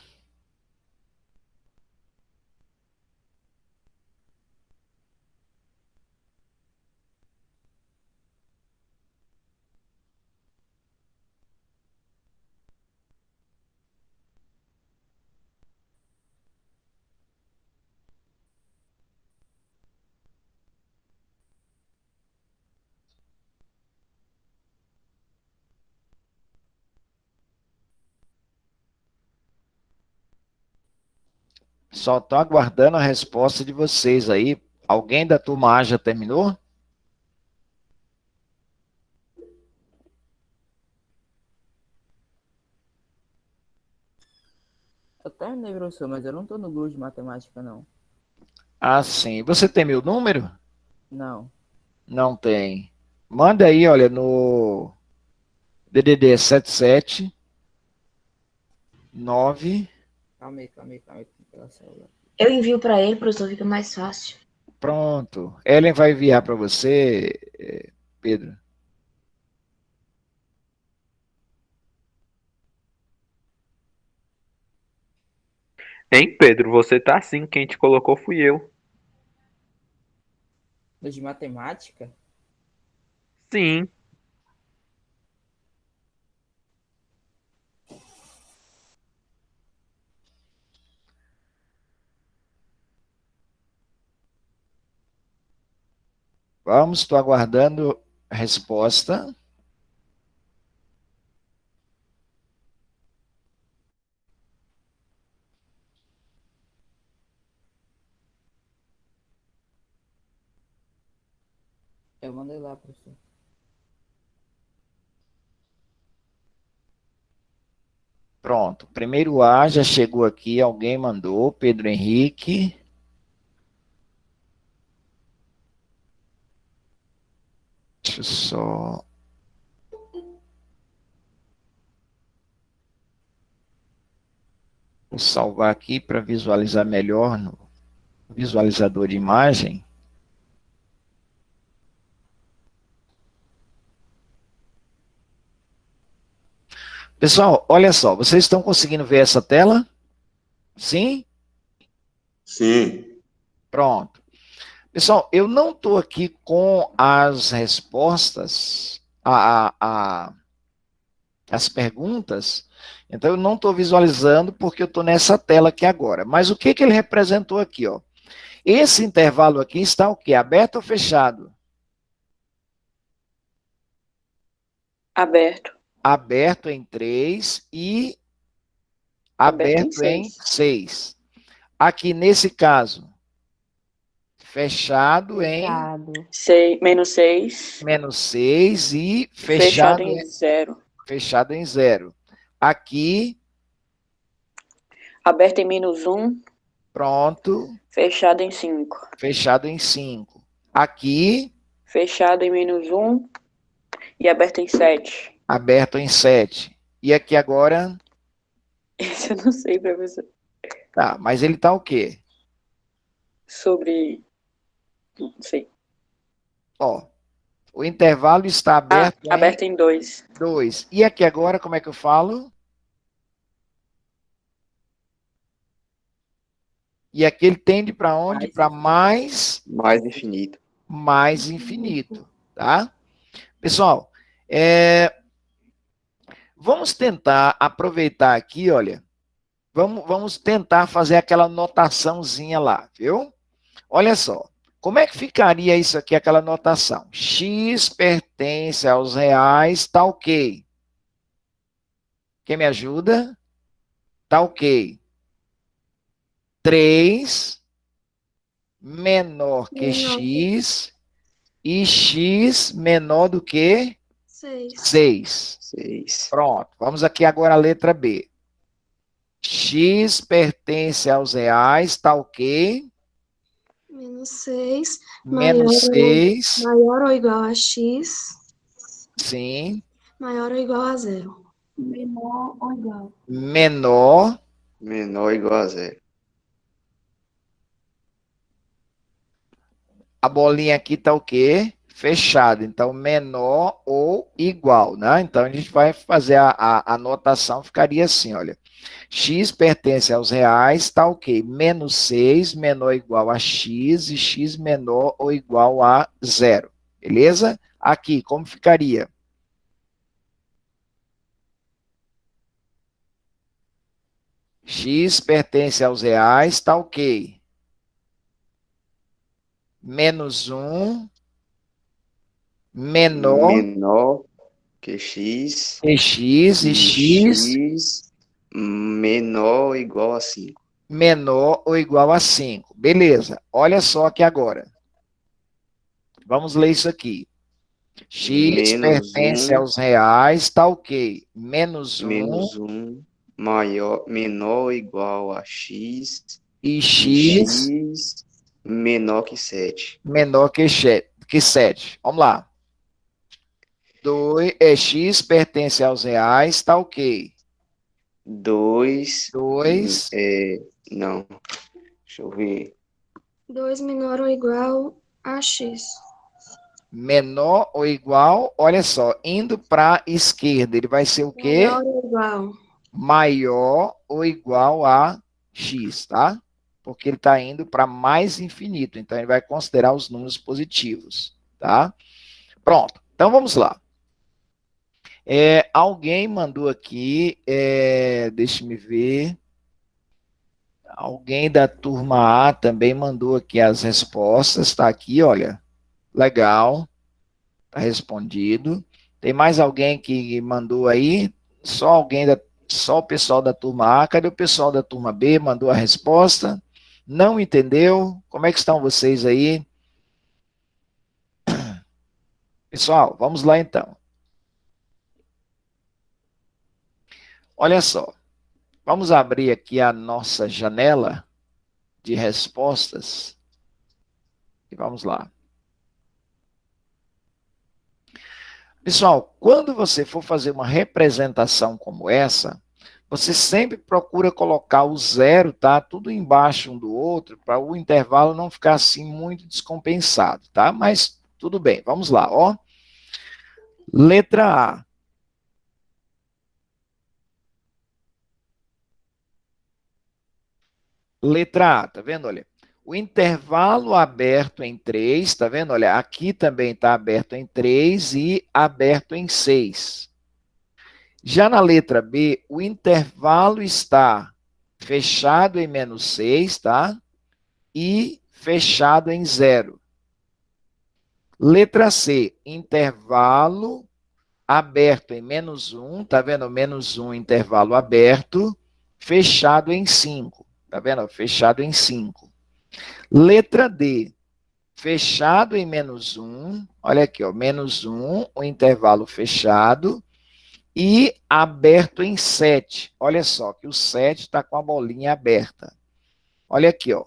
Só estou aguardando a resposta de vocês aí. Alguém da turma A já terminou? Eu terminei, professor, mas eu não tô no grupo de matemática, não. Ah, sim. Você tem meu número? Não. Não tem. Manda aí, olha, no DDD 779. Calma aí, pela célula. Eu envio para ele, professor, fica mais fácil. Pronto. Ellen vai enviar para você, Pedro. Hein, Pedro? Você tá assim, quem te colocou fui eu. No de matemática? Sim. Vamos, estou aguardando a resposta. Eu mandei lá, professor. Pronto. Primeiro A já chegou aqui, alguém mandou, Pedro Henrique. Deixa eu só. Vou salvar aqui para visualizar melhor no visualizador de imagem. Pessoal, olha só, vocês estão conseguindo ver essa tela? Sim? Sim. Pronto. Pessoal, eu não estou aqui com as respostas a, a, as perguntas, então eu não estou visualizando porque eu estou nessa tela aqui agora. Mas o que, que ele representou aqui, ó? Esse intervalo aqui está o quê? Aberto ou fechado? Aberto. Aberto em 3 e Aberto em aberto em 6. 6. Aqui nesse caso, fechado em Menos 6. menos 6 e Fechado fechado em 0. fechado em 0. Aqui, Aberto em menos 1. pronto, Fechado em 5. fechado em 5. Aqui, Fechado em menos 1 e aberto em 7. aberto em 7. E aqui agora, Esse eu não sei, professor. tá, mas ele tá o quê? Sobre. Não sei. Ó, o intervalo está aberto em Aberto em 2. 2. E aqui agora, como é que eu falo? E aqui ele tende para onde? Para mais infinito. mais infinito, tá? Pessoal, vamos tentar aproveitar aqui, olha, vamos tentar fazer aquela notaçãozinha lá, viu? Olha só, como é que ficaria isso aqui, aquela notação? X pertence aos reais, tá ok. Quem me ajuda? Tá ok. 3 menor que x e x menor do que 6. 6. Pronto, vamos aqui agora a letra B. X pertence aos reais, tá ok? Menos 6. Menos 6, Maior ou igual a x. sim. Maior ou igual a 0. Menor ou igual. Menor, Menor ou igual a 0. a bolinha aqui tá o quê? Fechada. Então, menor ou igual, né? Então, a gente vai fazer a anotação, ficaria assim, olha. X pertence aos reais, tá ok. Menos 6 menor ou igual a x e x menor ou igual a 0. Beleza? Aqui, como ficaria? X pertence aos reais, tá ok. Menos 1 menor Que x. que x e x X menor ou igual a 5. menor ou igual a 5. Beleza. Olha só aqui agora. Vamos ler isso aqui. X Menos pertence 1. aos reais, tá ok. Menos 1 Menos 1 menor ou igual a x. e E x x menor que 7. menor que 7. Vamos lá. X pertence aos reais, tá ok. 2. 2 Não. Deixa eu ver. 2 menor ou igual a x. menor ou igual, olha só, indo para a esquerda, ele vai ser o quê? Maior ou igual. Maior ou igual a x, tá? Porque ele está indo para mais infinito, então ele vai considerar os números positivos, tá? Pronto, então vamos lá. Alguém mandou aqui, deixa-me ver. Alguém da turma A também mandou aqui as respostas, está aqui, olha. Legal, está respondido. Tem mais alguém que mandou aí? Só o pessoal da turma A. Cadê o pessoal da turma B? Mandou a resposta? Não entendeu? Como é que estão vocês aí? Pessoal, vamos lá então. Olha só. Vamos abrir aqui a nossa janela de respostas. E vamos lá. Pessoal, quando você for fazer uma representação como essa, você sempre procura colocar o zero, tá? Tudo embaixo um do outro, para o intervalo não ficar assim muito descompensado, tá? Mas tudo bem, vamos lá, ó. Letra A. Letra A, tá vendo? Olha, O intervalo aberto em 3, tá vendo? Olha, aqui também está aberto em 3 e aberto em 6. Já na letra B, o intervalo está fechado em menos 6, tá? E fechado em 0. Letra C, intervalo aberto em menos 1, tá vendo? Menos 1, intervalo aberto, fechado em 5, tá vendo? Fechado em 5. Letra D, fechado em menos 1, olha aqui, ó, menos 1, o intervalo fechado, e aberto em 7. Olha só, que o 7 está com a bolinha aberta. Olha aqui, ó,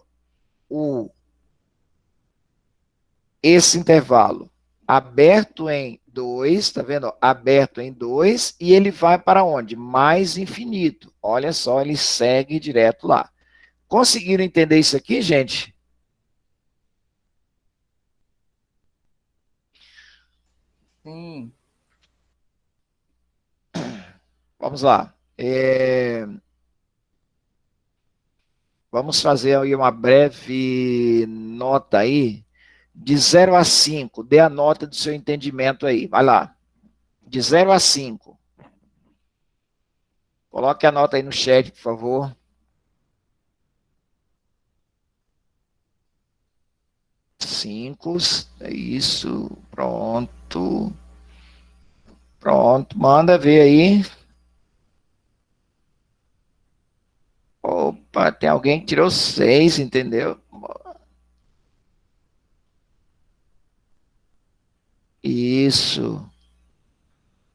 esse intervalo aberto em 2, tá vendo? Aberto em 2, e ele vai para onde? Mais infinito. Olha só, ele segue direto lá. Conseguiram entender isso aqui, gente? Sim. Vamos lá. Vamos fazer aí uma breve nota aí, de 0 a 5. Dê a nota do seu entendimento aí. Vai lá. De 0 a 5. Coloque a nota aí no chat, por favor. 5. É isso. Pronto. Pronto. Manda ver aí. Opa, tem alguém que tirou 6, entendeu? Isso.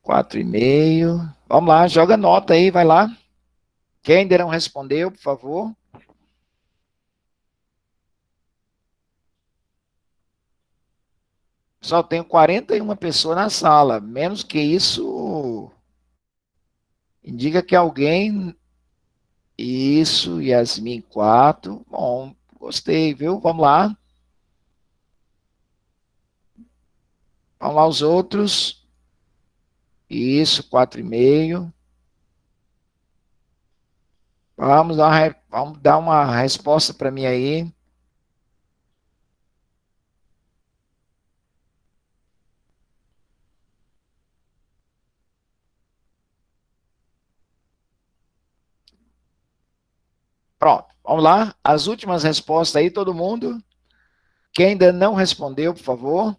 4,5. Vamos lá, joga nota aí, vai lá. Quem ainda não respondeu, por favor? Só tenho 41 pessoas na sala. Menos que isso, indica que alguém... Isso, Yasmin, 4. Bom, gostei, viu? Vamos lá. Vamos lá os outros. Isso, 4,5. Vamos dar uma resposta para mim aí. Pronto, vamos lá. As últimas respostas aí, todo mundo. Quem ainda não respondeu, por favor.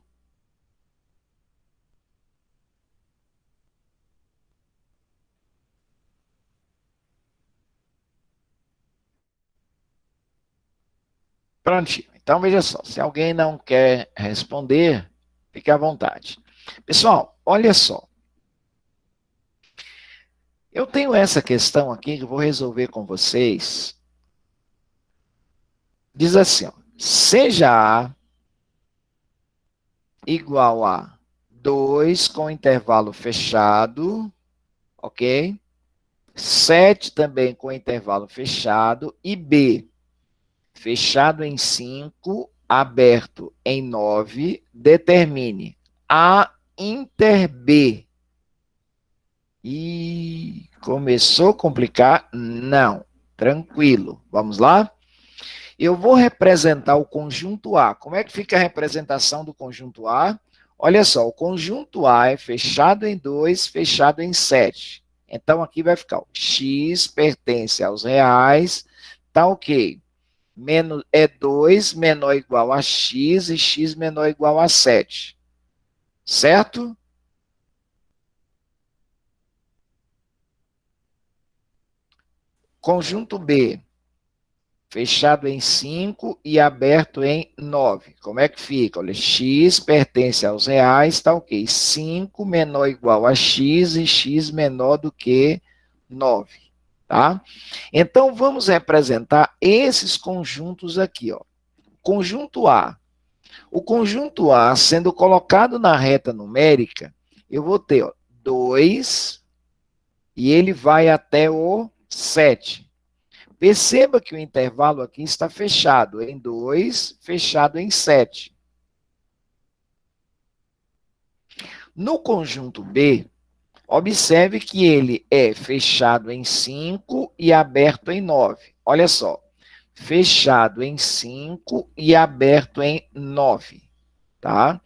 Prontinho. Então, veja só. Se alguém não quer responder, fique à vontade. Pessoal, olha só. Eu tenho essa questão aqui que eu vou resolver com vocês. Diz assim, ó, seja A igual a 2 com intervalo fechado, ok? 7 também com intervalo fechado, e B, fechado em 5, aberto em 9, determine A inter B. E começou a complicar? Não, tranquilo. Vamos lá? Eu vou representar o conjunto A. Como é que fica a representação do conjunto A? Olha só, o conjunto A é fechado em 2, fechado em 7. Então, aqui vai ficar, x pertence aos reais, tá ok. É 2 menor ou igual a x e x menor ou igual a 7. Certo? Conjunto B, fechado em 5 e aberto em 9. Como é que fica? Olha, x pertence aos reais, tá ok. 5 menor ou igual a x e x menor do que 9, tá? Então, vamos representar esses conjuntos aqui, ó. Conjunto A. O conjunto A, sendo colocado na reta numérica, eu vou ter, ó, 2, e ele vai até o 7. Perceba que o intervalo aqui está fechado em 2, fechado em 7. No conjunto B, observe que ele é fechado em 5 e aberto em 9. Olha só, fechado em 5 e aberto em 9, tá?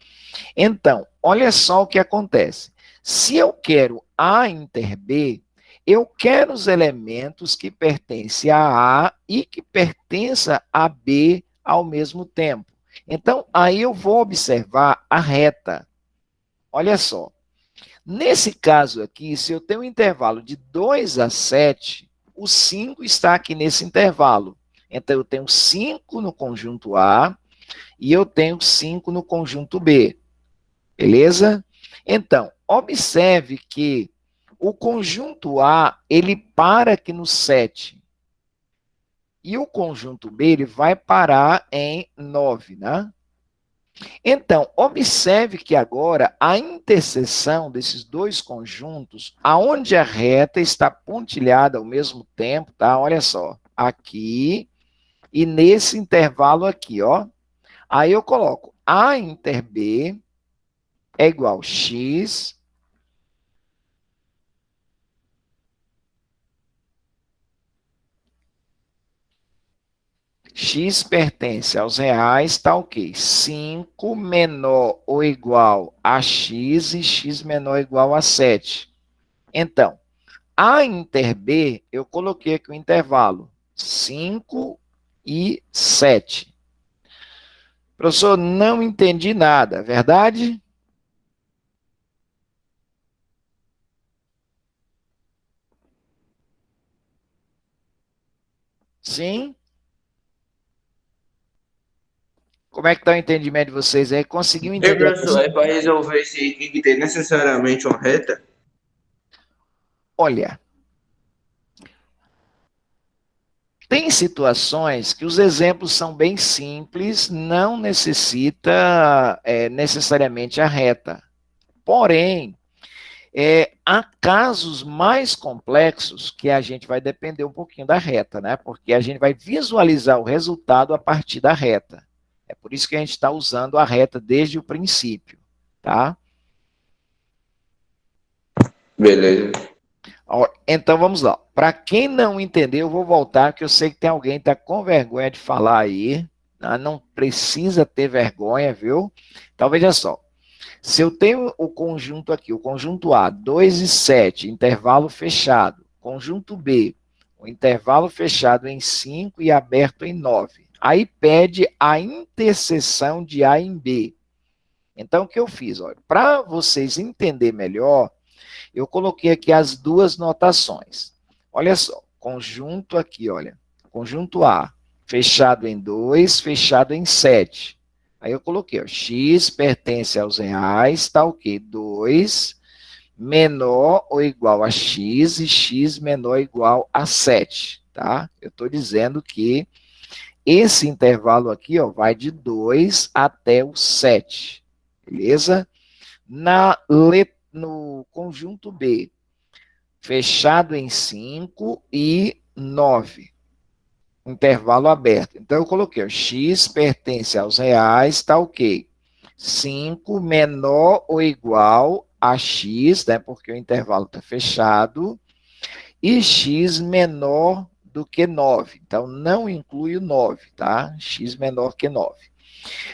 Então, olha só o que acontece. Se eu quero A inter B, eu quero os elementos que pertencem a A e que pertençam a B ao mesmo tempo. Então, aí eu vou observar a reta. Olha só. Nesse caso aqui, se eu tenho um intervalo de 2 a 7, o 5 está aqui nesse intervalo. Então, eu tenho 5 no conjunto A e eu tenho 5 no conjunto B. Beleza? Então, observe que o conjunto A, ele para aqui no 7. E o conjunto B, ele vai parar em 9, né? Então, observe que agora a interseção desses dois conjuntos, aonde a reta está pontilhada ao mesmo tempo, tá? Olha só, aqui e nesse intervalo aqui, ó. Aí eu coloco A inter B é igual a x x pertence aos reais, tá ok. 5 menor ou igual a x e x menor ou igual a 7. Então, A inter B, eu coloquei aqui o intervalo 5 e 7. Professor, não entendi nada, verdade? Sim? Como é que está o entendimento de vocês aí? Conseguiu Ei, entender? professor, é para resolver se tem que ter necessariamente uma reta? Olha, tem situações que os exemplos são bem simples, não necessita necessariamente a reta. Porém, há casos mais complexos que a gente vai depender um pouquinho da reta, né? Porque a gente vai visualizar o resultado a partir da reta. É por isso que a gente está usando a reta desde o princípio, tá? Beleza. Então, vamos lá. Para quem não entendeu, eu vou voltar, que eu sei que tem alguém que está com vergonha de falar aí. Tá? Não precisa ter vergonha, viu? Então, veja só. Se eu tenho o conjunto aqui, o conjunto A, 2 e 7, intervalo fechado. Conjunto B, o intervalo fechado em 5 e aberto em 9. Aí pede a interseção de A em B. Então, o que eu fiz? Para vocês entenderem melhor, eu coloquei aqui as duas notações. Olha só, conjunto aqui, olha. Conjunto A, fechado em 2, fechado em 7. Aí eu coloquei, ó, x pertence aos reais, tá o quê? 2 menor ou igual a x e x menor ou igual a 7, tá? Eu estou dizendo que esse intervalo aqui, ó, vai de 2 até o 7, beleza? No conjunto B, fechado em 5 e 9, intervalo aberto. Então, eu coloquei, ó, x pertence aos reais, tá ok. 5 menor ou igual a x, né, porque o intervalo está fechado, e x menor do que 9. Então, não inclui o 9, tá? X menor que 9.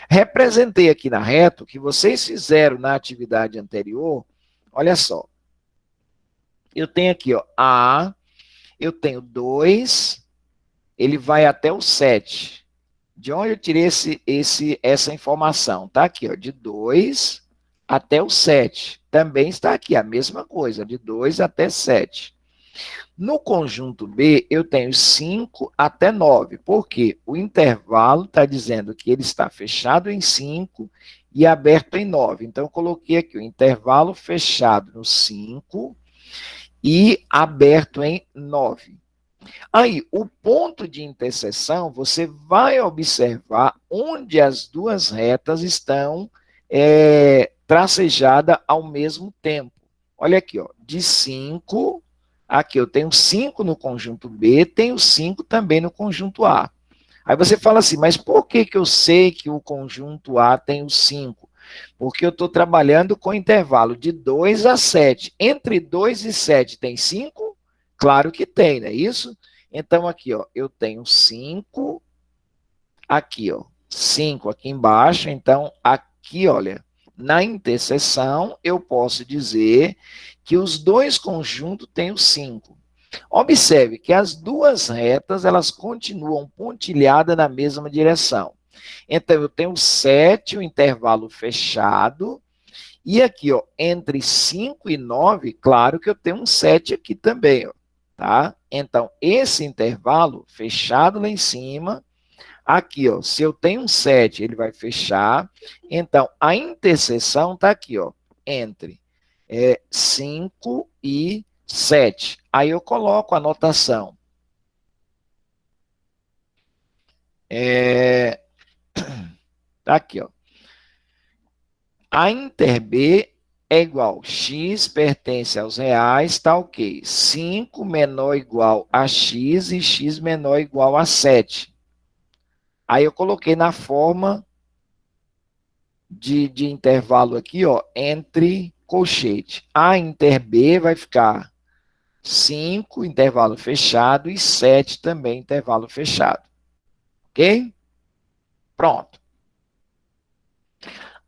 Representei aqui na reta o que vocês fizeram na atividade anterior. Olha só. Eu tenho aqui, ó, A, eu tenho 2, ele vai até o 7. De onde eu tirei essa informação? Está aqui, ó, de 2 até o 7. Também está aqui a mesma coisa, de 2 até 7. No conjunto B, eu tenho 5 até 9, porque o intervalo está dizendo que ele está fechado em 5 e aberto em 9. Então, eu coloquei aqui o intervalo fechado no 5 e aberto em 9. Aí, o ponto de interseção, você vai observar onde as duas retas estão tracejadas ao mesmo tempo. Olha aqui, ó, de 5, aqui eu tenho 5 no conjunto B, tenho 5 também no conjunto A. Aí você fala assim, mas por que eu sei que o conjunto A tem o 5? Porque eu estou trabalhando com intervalo de 2 a 7. Entre 2 e 7 tem 5? Claro que tem, não é isso? Então, aqui, ó, eu tenho 5, aqui, ó, 5 aqui embaixo. Então, aqui, olha, na interseção, eu posso dizer que os dois conjuntos têm o 5. Observe que as duas retas, elas continuam pontilhadas na mesma direção. Então, eu tenho 7, o intervalo fechado, e aqui, ó, entre 5 e 9, claro que eu tenho um 7 aqui também, ó, tá? Então, esse intervalo fechado lá em cima, aqui, ó, se eu tenho um 7, ele vai fechar. Então, a interseção está aqui, ó, entre 5 e 7. Aí eu coloco a notação. Tá aqui, ó. A inter B é igual, x pertence aos reais, tá ok. 5 menor ou igual a x e x menor ou igual a 7. Aí eu coloquei na forma de intervalo aqui, ó, entre colchete. A inter B vai ficar 5, intervalo fechado, e 7 também, intervalo fechado. Ok? Pronto.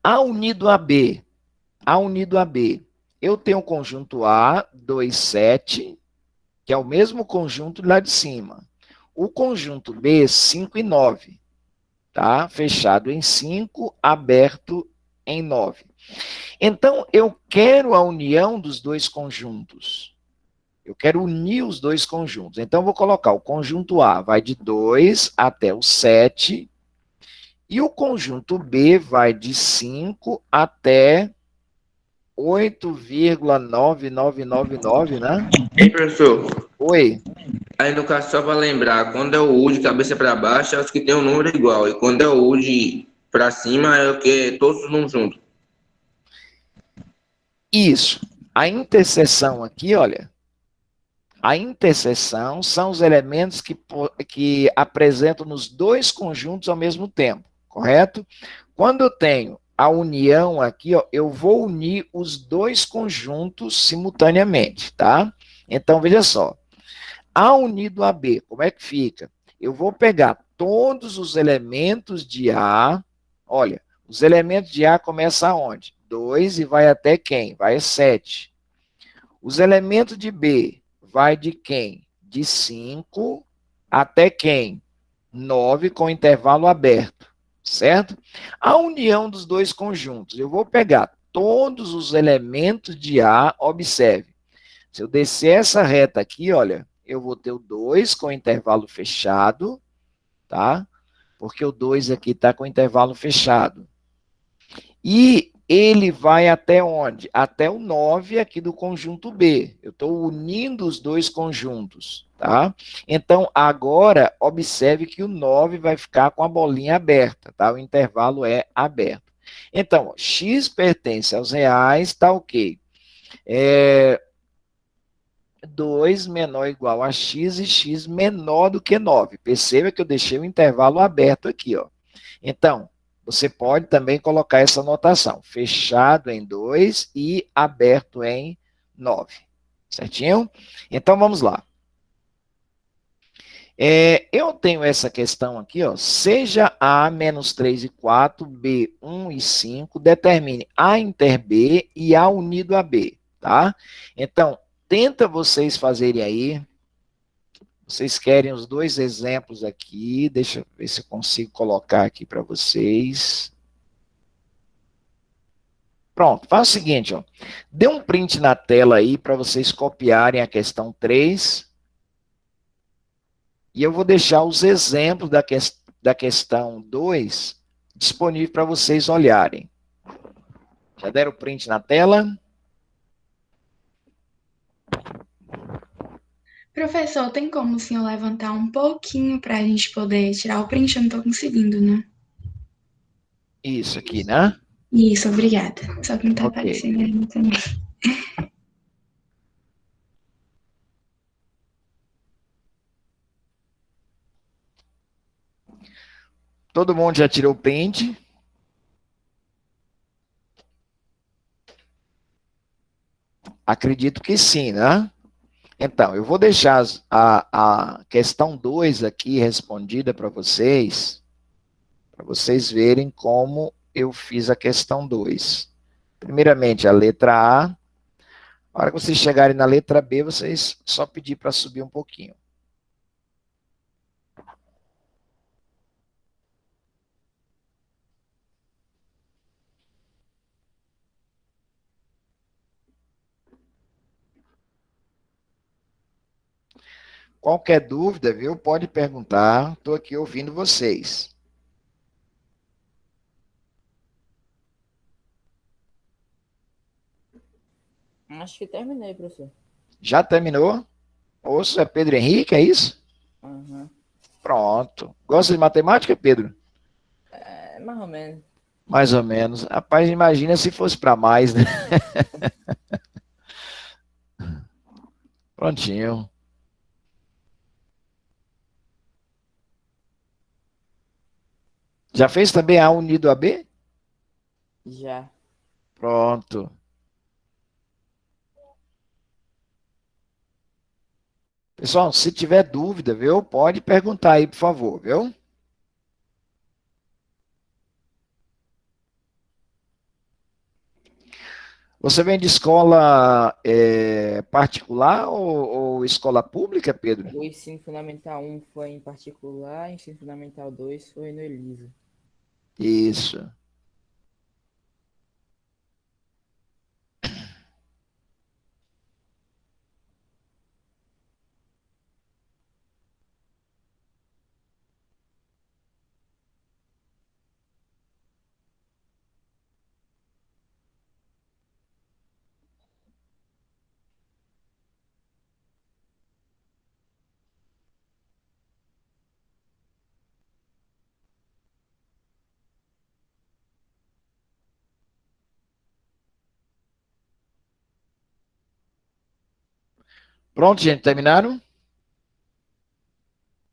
A unido a B. A unido a B. Eu tenho o conjunto A, 2, 7, que é o mesmo conjunto lá de cima. O conjunto B, 5 e 9. Tá? Fechado em 5, aberto em 9. Então, eu quero a união dos dois conjuntos. Eu quero unir os dois conjuntos. Então, eu vou colocar o conjunto A, vai de 2 até o 7, e o conjunto B vai de 5 até 8,9999, né? Ei, professor. Oi. Aí, no caso, só para lembrar, quando é o U de cabeça para baixo, é os que tem um número igual. E quando é o U de para cima, é o que todos os números juntos. Isso. A interseção aqui, olha. A interseção são os elementos que apresentam nos dois conjuntos ao mesmo tempo, correto? Quando eu tenho a união aqui, ó, eu vou unir os dois conjuntos simultaneamente, tá? Então, veja só. A unido a B, como é que fica? Eu vou pegar todos os elementos de A. Olha, os elementos de A começam aonde? 2 e vai até quem? Vai a 7. Os elementos de B vai de quem? De 5 até quem? 9, com intervalo aberto, certo? A união dos dois conjuntos. Eu vou pegar todos os elementos de A, observe. Se eu descer essa reta aqui, olha, eu vou ter o 2 com intervalo fechado, tá? Porque o 2 aqui está com intervalo fechado. E ele vai até onde? Até o 9 aqui do conjunto B. Eu estou unindo os dois conjuntos, tá? Então, agora, observe que o 9 vai ficar com a bolinha aberta, tá? O intervalo é aberto. Então, ó, x pertence aos reais, tá ok. 2 menor ou igual a x e x menor do que 9. Perceba que eu deixei o intervalo aberto aqui, ó. Então, você pode também colocar essa notação, fechado em 2 e aberto em 9. Certinho? Então, vamos lá. Eu tenho essa questão aqui, ó, seja A menos 3 e 4, B 1 e 5, determine A inter B e A unido a B, tá? Então, tenta vocês fazerem aí. Vocês querem os dois exemplos aqui, deixa eu ver se eu consigo colocar aqui para vocês. Pronto, faz o seguinte, ó. Dê um print na tela aí para vocês copiarem a questão 3. E eu vou deixar os exemplos da questão 2 disponível para vocês olharem. Já deram o print na tela? Professor, tem como o senhor levantar um pouquinho para a gente poder tirar o print? Eu não estou conseguindo, né? Isso aqui, né? Isso, obrigada. Só que não está Ok. aparecendo ainda também. Todo mundo já tirou o print? Acredito que sim, né? Então, eu vou deixar a questão 2 aqui respondida para vocês verem como eu fiz a questão 2. Primeiramente, a letra A. Na hora que vocês chegarem na letra B, vocês só pedir para subir um pouquinho. Qualquer dúvida, viu? Pode perguntar. Estou aqui ouvindo vocês. Acho que terminei, professor. Já terminou? Ouço, é Pedro Henrique, é isso? Uhum. Pronto. Gosta de matemática, Pedro? É, mais ou menos. Mais ou menos. Rapaz, imagina se fosse para mais, né? Prontinho. Já fez também A unido a B? Já. Pronto. Pessoal, se tiver dúvida, viu? Pode perguntar aí, por favor, viu? Você vem de escola particular ou escola pública, Pedro? O ensino fundamental 1 foi em particular, ensino fundamental 2 foi no Elisa. Isso. Pronto, gente, terminaram?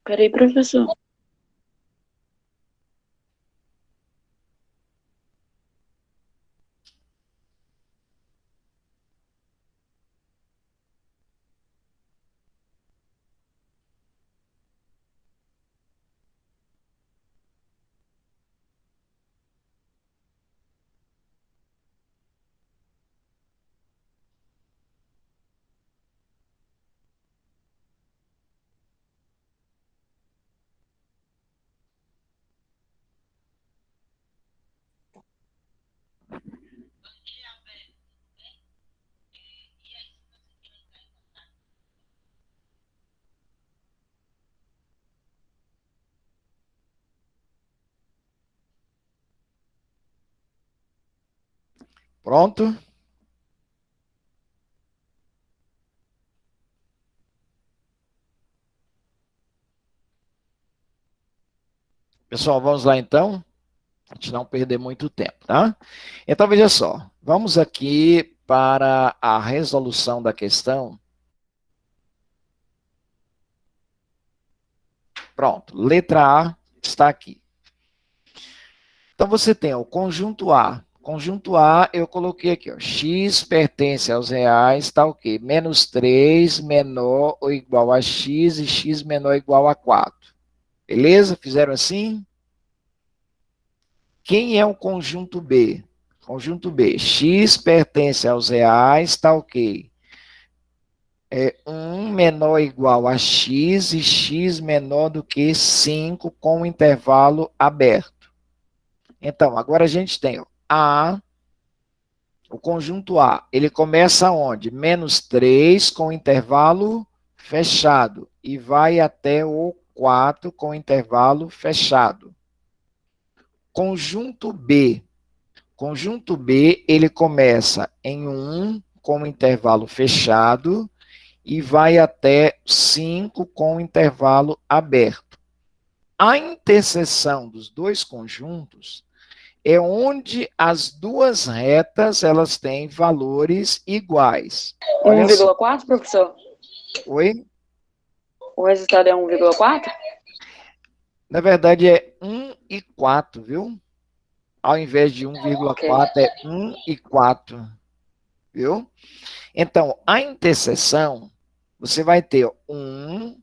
Peraí, professor. Pronto? Pessoal, vamos lá então? A gente não perder muito tempo, tá? Então, veja só. Vamos aqui para a resolução da questão. Pronto. Letra A está aqui. Então, você tem o conjunto A. Conjunto A, eu coloquei aqui, ó. X pertence aos reais, tá o quê? Menos 3 menor ou igual a X e X menor ou igual a 4. Beleza? Fizeram assim? Quem é o conjunto B? Conjunto B. X pertence aos reais, tá ok. 1 menor ou igual a X e X menor do que 5 com intervalo aberto. Então, agora a gente tem ó, o conjunto A, ele começa onde? Menos 3 com intervalo fechado e vai até o 4 com intervalo fechado. Conjunto B. Conjunto B, ele começa em 1 com intervalo fechado e vai até 5 com intervalo aberto. A interseção dos dois conjuntos é onde as duas retas elas têm valores iguais. Olha 1,4, professor? Oi? O resultado é 1,4? Na verdade é 1 e 4, viu? Ao invés de 1,4 é 1 e 4, viu? Então, a interseção você vai ter 1,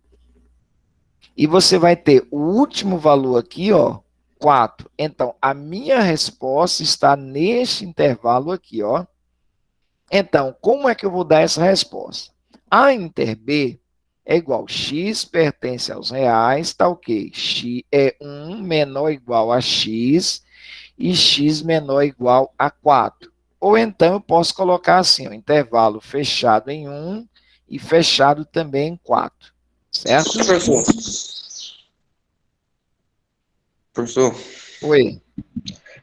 e você vai ter o último valor aqui, ó, 4. Então, a minha resposta está neste intervalo aqui, ó. Então, como é que eu vou dar essa resposta? A inter B é igual x pertence aos reais, tá ok? X é 1 menor ou igual a x e x menor ou igual a 4. Ou então eu posso colocar assim, o intervalo fechado em 1 e fechado também em 4. Certo? Professor. Professor. Oi.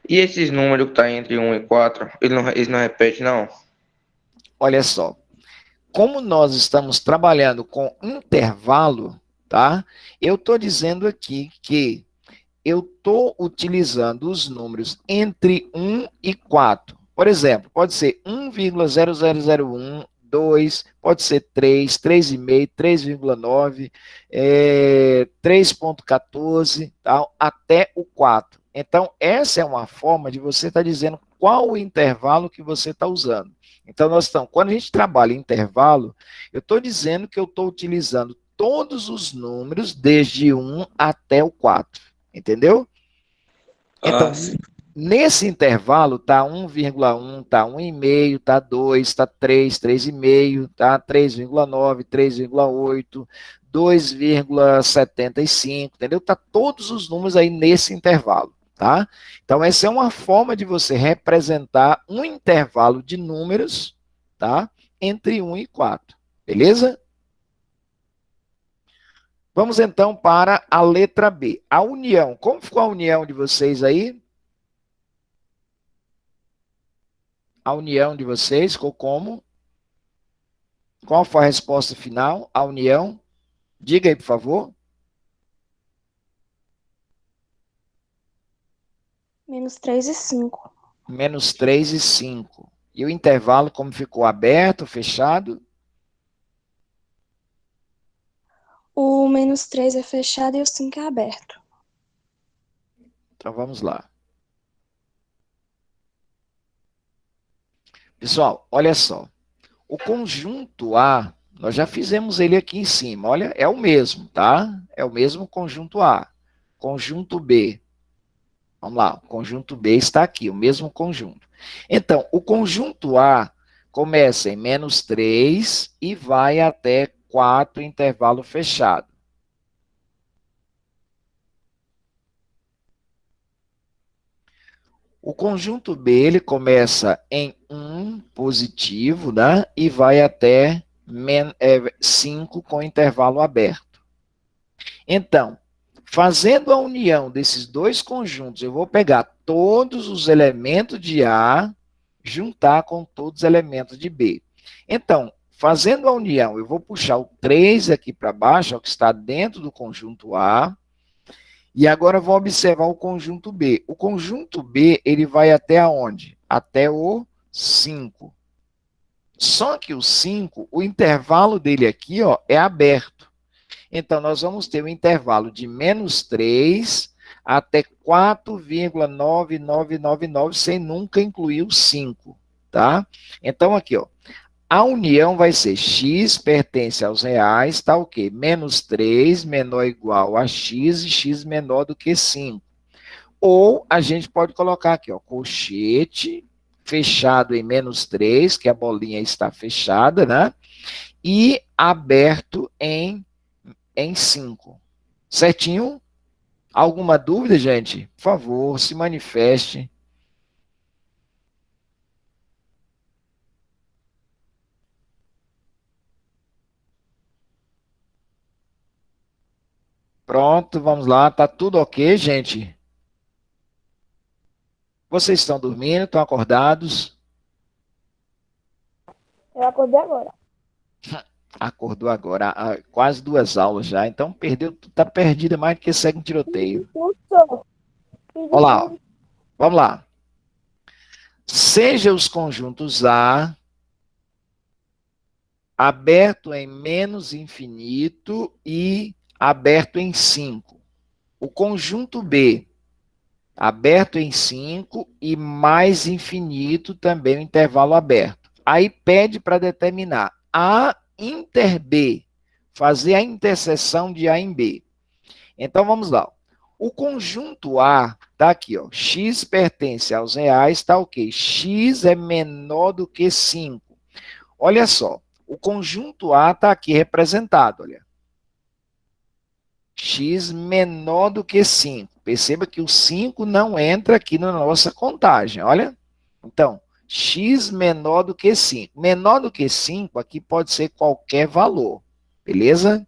E esses números que tá entre 1 e 4, eles não repetem, não? Olha só. Como nós estamos trabalhando com intervalo, tá? Eu estou dizendo aqui que eu estou utilizando os números entre 1 e 4. Por exemplo, pode ser 1,0001, 2, pode ser 3, 3,5, 3,9, 3,14, tal, até o 4. Então, essa é uma forma de você estar dizendo qual o intervalo que você está usando. Então, quando a gente trabalha em intervalo, eu estou dizendo que eu estou utilizando todos os números desde 1 até o 4. Entendeu? Então, nesse intervalo, tá 1,1, tá 1,5, tá 2, tá 3, 3,5, tá 3,9, 3,8, 2,75, entendeu? Tá todos os números aí nesse intervalo, tá? Então, essa é uma forma de você representar um intervalo de números, tá? Entre 1 e 4, beleza? Vamos então para a letra B. A união. Como ficou a união de vocês aí? A união de vocês ficou como? Qual foi a resposta final? A união? Diga aí, por favor. -3 e 5. -3 e 5. E o intervalo, como ficou? Aberto, fechado? O -3 é fechado e o 5 é aberto. Então, vamos lá. Pessoal, olha só. O conjunto A, nós já fizemos ele aqui em cima. Olha, é o mesmo, tá? É o mesmo conjunto A. Conjunto B. Vamos lá, o conjunto B está aqui, o mesmo conjunto. Então, o conjunto A começa em -3 e vai até 4, intervalo fechado. O conjunto B, ele começa em 1 positivo, né? E vai até 5 com intervalo aberto. Então, fazendo a união desses dois conjuntos, eu vou pegar todos os elementos de A, juntar com todos os elementos de B. Então, fazendo a união, eu vou puxar o 3 aqui para baixo, é o que está dentro do conjunto A, e agora eu vou observar o conjunto B. O conjunto B, ele vai até aonde? Até o 5. Só que o 5, o intervalo dele aqui, ó, é aberto. Então, nós vamos ter um intervalo de -3 até 4,9999, sem nunca incluir o 5, tá? Então, aqui, ó, a união vai ser x pertence aos reais, tá o quê? -3 menor ou igual a x e x menor do que 5. Ou a gente pode colocar aqui, ó, colchete fechado em -3, que a bolinha está fechada, né? E aberto em 5. Certinho? Alguma dúvida, gente? Por favor, se manifeste. Pronto, vamos lá. Tá tudo ok, gente? Vocês estão dormindo? Estão acordados? Eu acordei agora. Acordou agora. Quase 2 aulas já. Então, tá perdida mais do que segue um tiroteio. Olha lá, ó. Vamos lá. Seja os conjuntos A aberto em menos infinito e aberto em 5. O conjunto B, aberto em 5 e mais infinito também o intervalo aberto. Aí pede para determinar a inter B. fazer a interseção de A em B. Então, vamos lá. O conjunto A está aqui, ó. X pertence aos reais, está o quê? X é menor do que 5. Olha só, o conjunto A está aqui representado, olha. X menor do que 5. Perceba que o 5 não entra aqui na nossa contagem, olha. Então, X menor do que 5. Menor do que 5 aqui pode ser qualquer valor, beleza?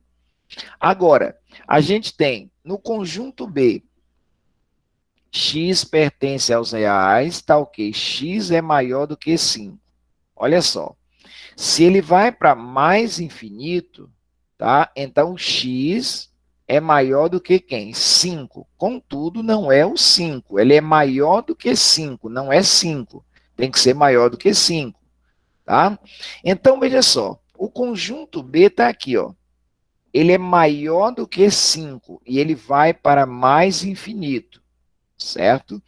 Agora, a gente tem no conjunto B, X pertence aos reais, tá ok? X é maior do que 5. Olha só, se ele vai para mais infinito, tá? Então, X é maior do que quem? 5. Contudo, não é o 5. Ele é maior do que 5, não é 5. Tem que ser maior do que 5, tá? Então, veja só, o conjunto B está aqui, ó. Ele é maior do que 5 e ele vai para mais infinito, certo?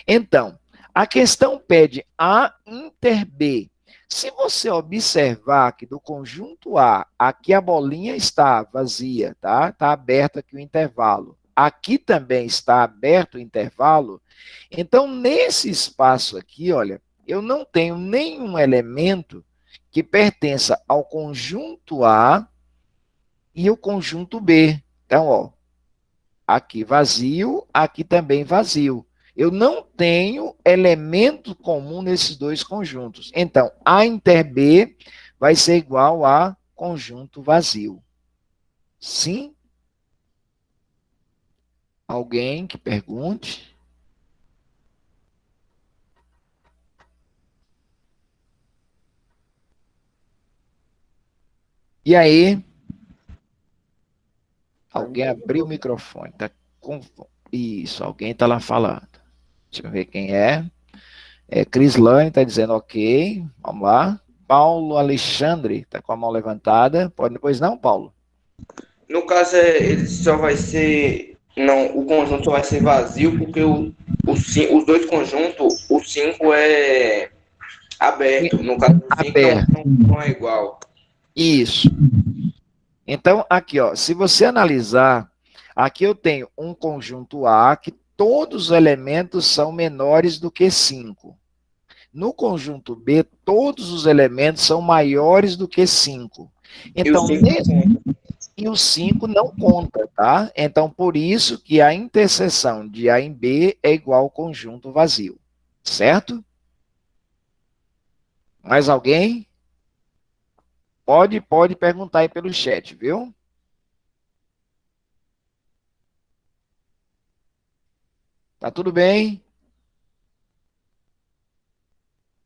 Então, a questão pede A inter B. Se você observar aqui do conjunto A, aqui a bolinha está vazia, tá? Está aberto aqui o intervalo. Aqui também está aberto o intervalo. Então, nesse espaço aqui, olha, eu não tenho nenhum elemento que pertença ao conjunto A e o conjunto B. Então, ó, aqui vazio, aqui também vazio. Eu não tenho elemento comum nesses dois conjuntos. Então, A inter B vai ser igual a conjunto vazio. Sim? Alguém que pergunte? E aí? Alguém abriu o microfone. Tá com... Isso, alguém está lá falando. Deixa eu ver quem é. Crislane está dizendo ok. Vamos lá. Paulo Alexandre está com a mão levantada. Pode depois não, Paulo? No caso, ele só vai ser... Não, o conjunto só vai ser vazio porque os dois conjuntos, o 5 é aberto. No caso, o 5 não é igual. Isso. Então, aqui, ó, se você analisar, aqui eu tenho um conjunto A que todos os elementos são menores do que 5. No conjunto B, todos os elementos são maiores do que 5. Então, e o 5 não conta, tá? Então, por isso que a interseção de A em B é igual ao conjunto vazio. Certo? Mais alguém? Pode perguntar aí pelo chat, viu? Tá tudo bem?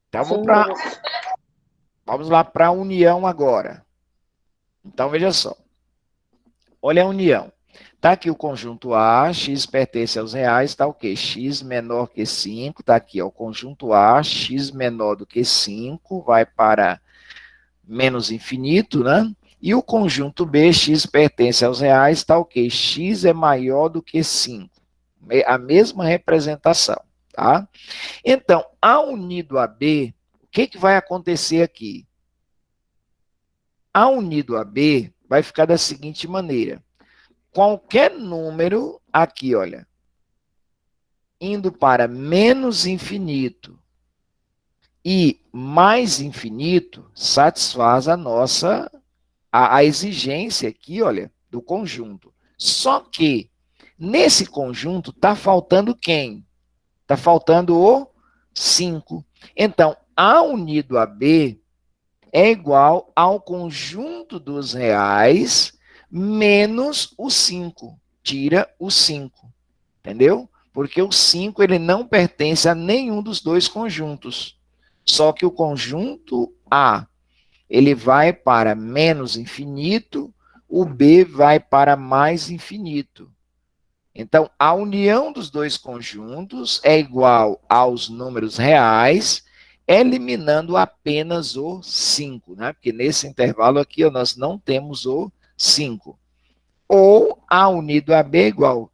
Então, vamos lá para a união agora. Então, veja só. Olha a união. Está aqui o conjunto A, X pertence aos reais, está o quê? X menor que 5, está aqui, ó, o conjunto A, X menor do que 5, vai para menos infinito, né? E o conjunto B, X pertence aos reais, está o quê? X é maior do que 5. A mesma representação, tá? Então, A unido a B, o que vai acontecer aqui? A unido a B vai ficar da seguinte maneira. Qualquer número, aqui, olha, indo para menos infinito e mais infinito, satisfaz a nossa, a exigência aqui, olha, do conjunto. Só que, nesse conjunto, está faltando quem? Está faltando o 5. Então, A unido a B é igual ao conjunto dos reais menos o 5. Tira o 5. Entendeu? Porque o 5 ele não pertence a nenhum dos dois conjuntos. Só que o conjunto A, ele vai para menos infinito, o B vai para mais infinito. Então, a união dos dois conjuntos é igual aos números reais, eliminando apenas o 5, né? Porque nesse intervalo aqui nós não temos o 5. Ou A unido a B é igual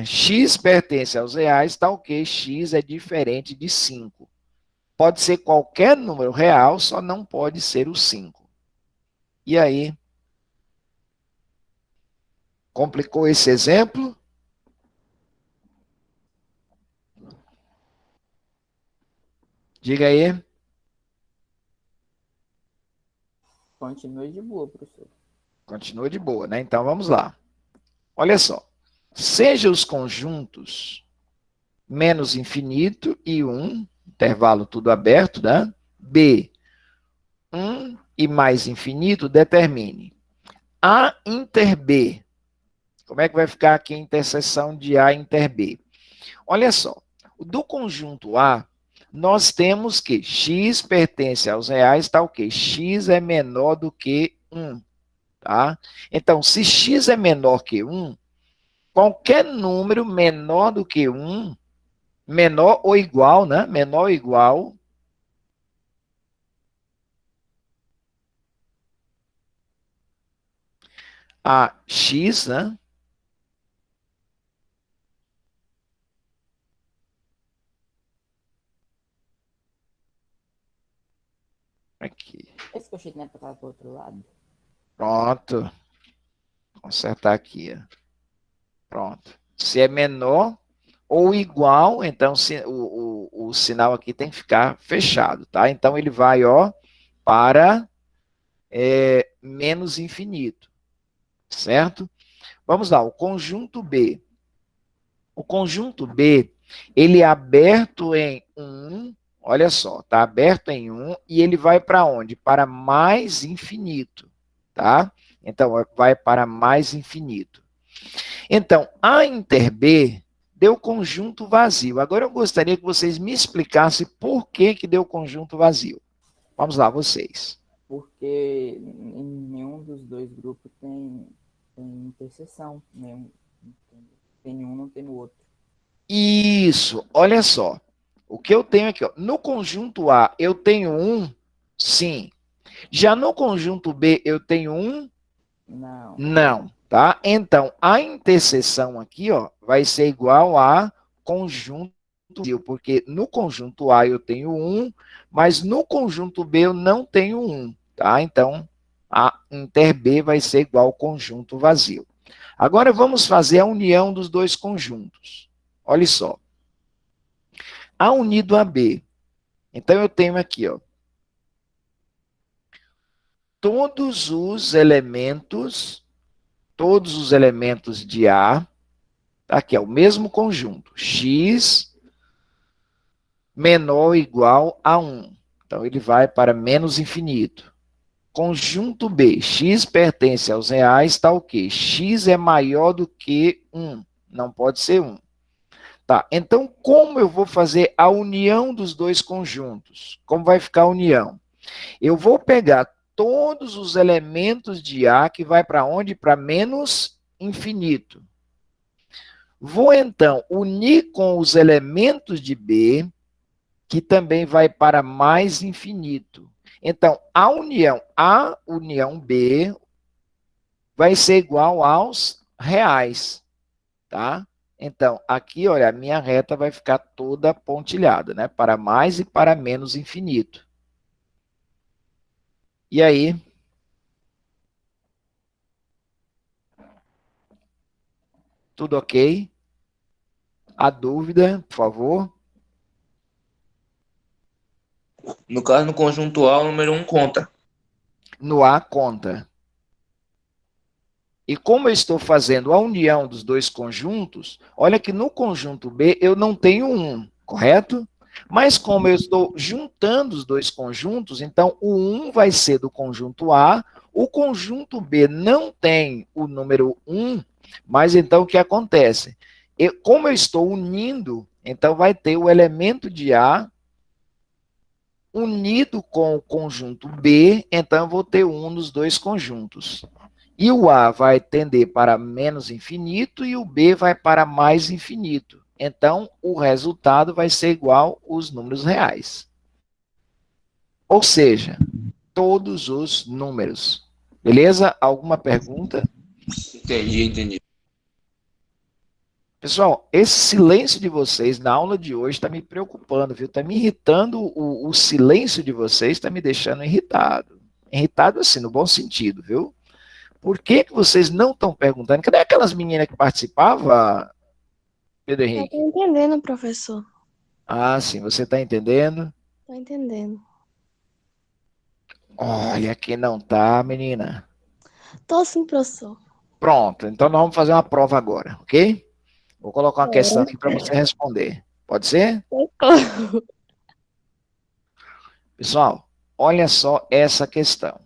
X pertence aos reais, tá ok, X é diferente de 5. Pode ser qualquer número real, só não pode ser o 5. E aí? Complicou esse exemplo? Diga aí. Continua de boa, professor. Continua de boa, né? Então vamos lá. Olha só. Seja os conjuntos menos infinito e 1, intervalo tudo aberto, né? B, 1 e mais infinito, determine A inter B. Como é que vai ficar aqui a interseção de A inter B? Olha só. Do conjunto A, nós temos que x pertence aos reais, tá o quê? X é menor do que 1, tá? Então, se x é menor que 1, qualquer número menor do que 1, menor ou igual, né? Menor ou igual a x, né? Aqui. Esse colchete não é pra estar pro outro lado? Pronto. Vou consertar aqui. Ó. Pronto. Se é menor ou igual, então o sinal aqui tem que ficar fechado, tá? Então ele vai, ó, para menos infinito, certo? Vamos lá, o conjunto B. O conjunto B, ele é aberto em 1, olha só, tá aberto em 1 e ele vai para onde? Para mais infinito, tá? Então, vai para mais infinito. Então, A inter B deu conjunto vazio. Agora eu gostaria que vocês me explicassem por que deu conjunto vazio. Vamos lá, vocês. Porque em nenhum dos dois grupos tem interseção. Tem um, não tem no outro. Isso, olha só. O que eu tenho aqui, ó, no conjunto A, eu tenho 1, sim. Já no conjunto B, eu tenho 1? Não. Não, tá? Então, a interseção aqui, ó, vai ser igual a conjunto vazio, porque no conjunto A eu tenho 1, mas no conjunto B eu não tenho 1, tá? Então, a inter B vai ser igual ao conjunto vazio. Agora, vamos fazer a união dos dois conjuntos. Olha só. A unido a B. Então, eu tenho aqui, ó, todos os elementos de A, aqui é o mesmo conjunto, x menor ou igual a 1. Então, ele vai para menos infinito. Conjunto B, x pertence aos reais, está o quê? X é maior do que 1, não pode ser 1. Tá, então como eu vou fazer a união dos dois conjuntos? Como vai ficar a união? Eu vou pegar todos os elementos de A que vai para onde? Para menos infinito. Vou, então, unir com os elementos de B, que também vai para mais infinito. Então, a união B vai ser igual aos reais, tá? Então, aqui, olha, a minha reta vai ficar toda pontilhada, né? Para mais e para menos infinito. E aí? Tudo ok? A dúvida, por favor? No caso, no conjunto A, o número 1 conta. No A, conta. E como eu estou fazendo a união dos dois conjuntos, olha que no conjunto B eu não tenho 1, correto? Mas como eu estou juntando os dois conjuntos, então o 1 vai ser do conjunto A, o conjunto B não tem o número 1, mas então o que acontece? Como eu estou unindo, então vai ter o elemento de A unido com o conjunto B, então eu vou ter 1 nos dois conjuntos. E o A vai tender para menos infinito e o B vai para mais infinito. Então, o resultado vai ser igual aos números reais. Ou seja, todos os números. Beleza? Alguma pergunta? Entendi. Pessoal, esse silêncio de vocês na aula de hoje está me preocupando, viu? Está me irritando, o silêncio de vocês está me deixando irritado. Irritado assim, no bom sentido, viu? Por que vocês não estão perguntando? Cadê aquelas meninas que participavam, Pedro Eu Henrique? tô entendendo, professor. Ah, sim, você está entendendo? Tô entendendo. Olha, quem não tá, menina. Tô sim, professor. Pronto, então nós vamos fazer uma prova agora, ok? Vou colocar uma questão aqui para você responder. Pode ser? Pessoal, olha só essa questão.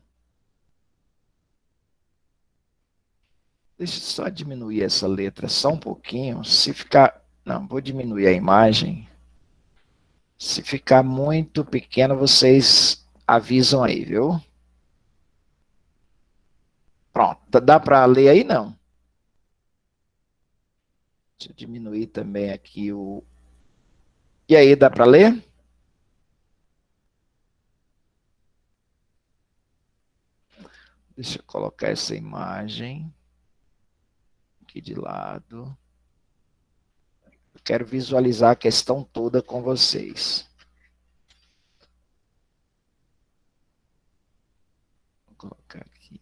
Deixa eu só diminuir essa letra só um pouquinho. Se ficar... Não, vou diminuir a imagem. Se ficar muito pequeno, vocês avisam aí, viu? Pronto, dá para ler aí? Não. Deixa eu diminuir também aqui o... E aí, dá para ler? Deixa eu colocar essa imagem aqui de lado. Eu quero visualizar a questão toda com vocês. Vou colocar aqui.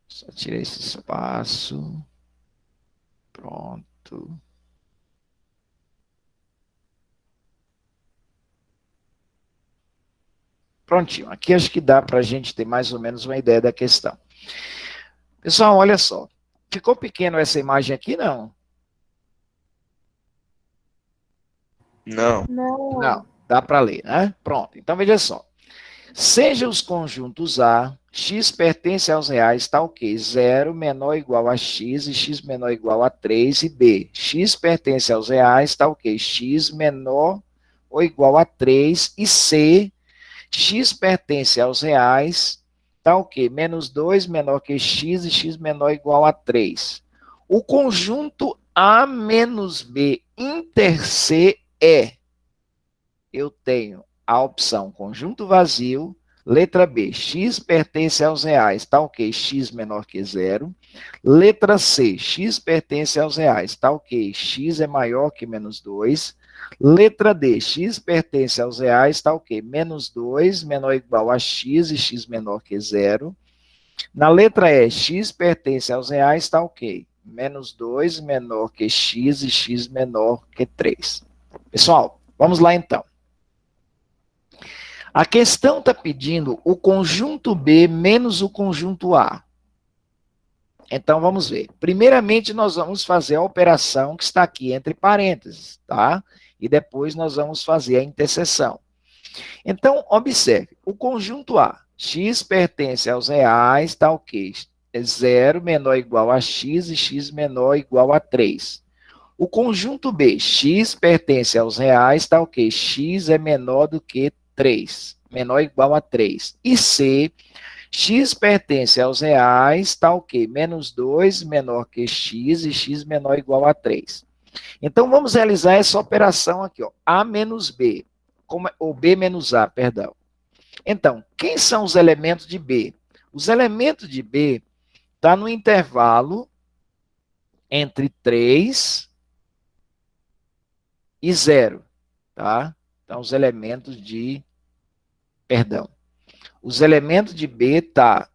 Só tirar esse espaço. Pronto. Prontinho. Aqui acho que dá para a gente ter mais ou menos uma ideia da questão. Pessoal, olha só. Ficou pequeno essa imagem aqui, não? Não. Não, dá para ler, né? Pronto, então veja só. Seja os conjuntos A, x pertence aos reais, tá ok, 0 menor ou igual a x e x menor ou igual a 3, e B, x pertence aos reais, tá ok, x menor ou igual a 3, e C, x pertence aos reais, tá ok, menos 2 menor que x e x menor ou igual a 3. O conjunto A menos B inter C é, eu tenho a opção conjunto vazio, letra B, x pertence aos reais, tá ok, x menor que 0. Letra C, x pertence aos reais, tá ok, x é maior que menos 2. Letra D, x pertence aos reais, tá ok, menos 2 menor ou igual a x e x menor que 0. Na letra E, x pertence aos reais, tá ok, menos 2 menor que x e x menor que 3. Pessoal, vamos lá então. A questão está pedindo o conjunto B menos o conjunto A. Então, vamos ver. Primeiramente, nós vamos fazer a operação que está aqui entre parênteses, tá? E depois nós vamos fazer a interseção. Então, observe. O conjunto A, x pertence aos reais, tá ok. É 0 menor ou igual a x e x menor ou igual a 3. O conjunto B, x pertence aos reais, tá ok. X é menor do que 3, menor ou igual a 3. E C, x pertence aos reais, tá ok, menos 2 menor que x e x menor ou igual a 3. Então, vamos realizar essa operação aqui, ó, A menos B, ou B menos A, perdão. Então, quem são os elementos de B? Os elementos de B estão no intervalo entre 3 e 0, tá? Então, os elementos de... Perdão. Os elementos de B tá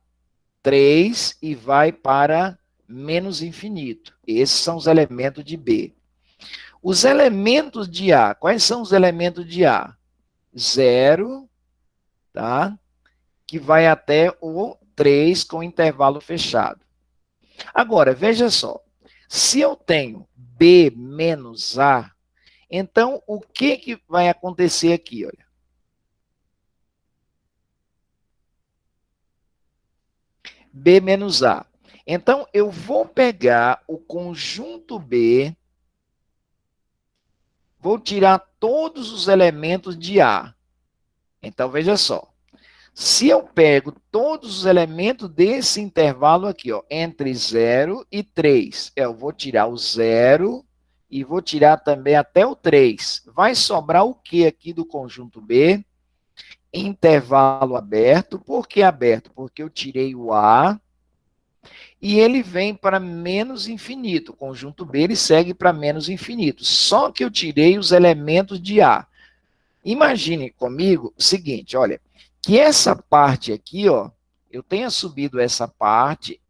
3 e vai para menos infinito. Esses são os elementos de B. Os elementos de A, quais são os elementos de A? 0, tá? Que vai até o 3 com intervalo fechado. Agora, veja só. Se eu tenho B menos A, então o que vai acontecer aqui, olha? B menos A. Então, eu vou pegar o conjunto B, vou tirar todos os elementos de A. Então, veja só. Se eu pego todos os elementos desse intervalo aqui, ó, entre 0 e 3, eu vou tirar o 0 e vou tirar também até o 3. Vai sobrar o que aqui do conjunto B? Intervalo aberto. Por que aberto? Porque eu tirei o A e ele vem para menos infinito. O conjunto B ele segue para menos infinito. Só que eu tirei os elementos de A. Imagine comigo o seguinte, olha, que essa parte aqui, ó, eu tenha subido essa parte,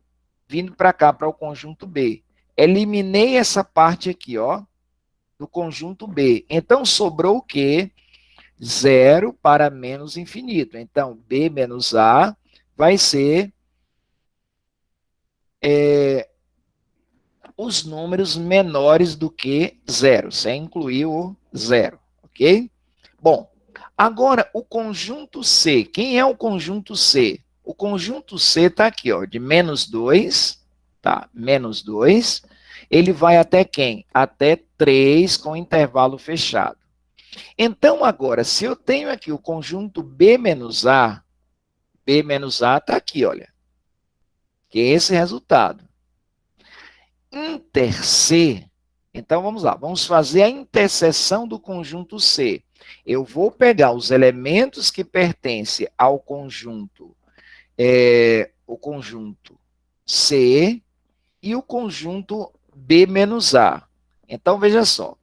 vindo para cá, para o conjunto B. Eliminei essa parte aqui, ó, do conjunto B. Então, sobrou o quê? 0 para menos infinito. Então, B menos A vai ser os números menores do que 0, sem incluir o 0, ok? Bom, agora o conjunto C. Quem é o conjunto C? O conjunto C está aqui, ó, de menos 2, tá? Menos 2. Ele vai até quem? Até 3 com intervalo fechado. Então, agora, se eu tenho aqui o conjunto B menos A está aqui, olha. Que é esse resultado. Inter C, então vamos lá, vamos fazer a interseção do conjunto C. Eu vou pegar os elementos que pertencem ao conjunto, o conjunto C e o conjunto B menos A. Então, veja só.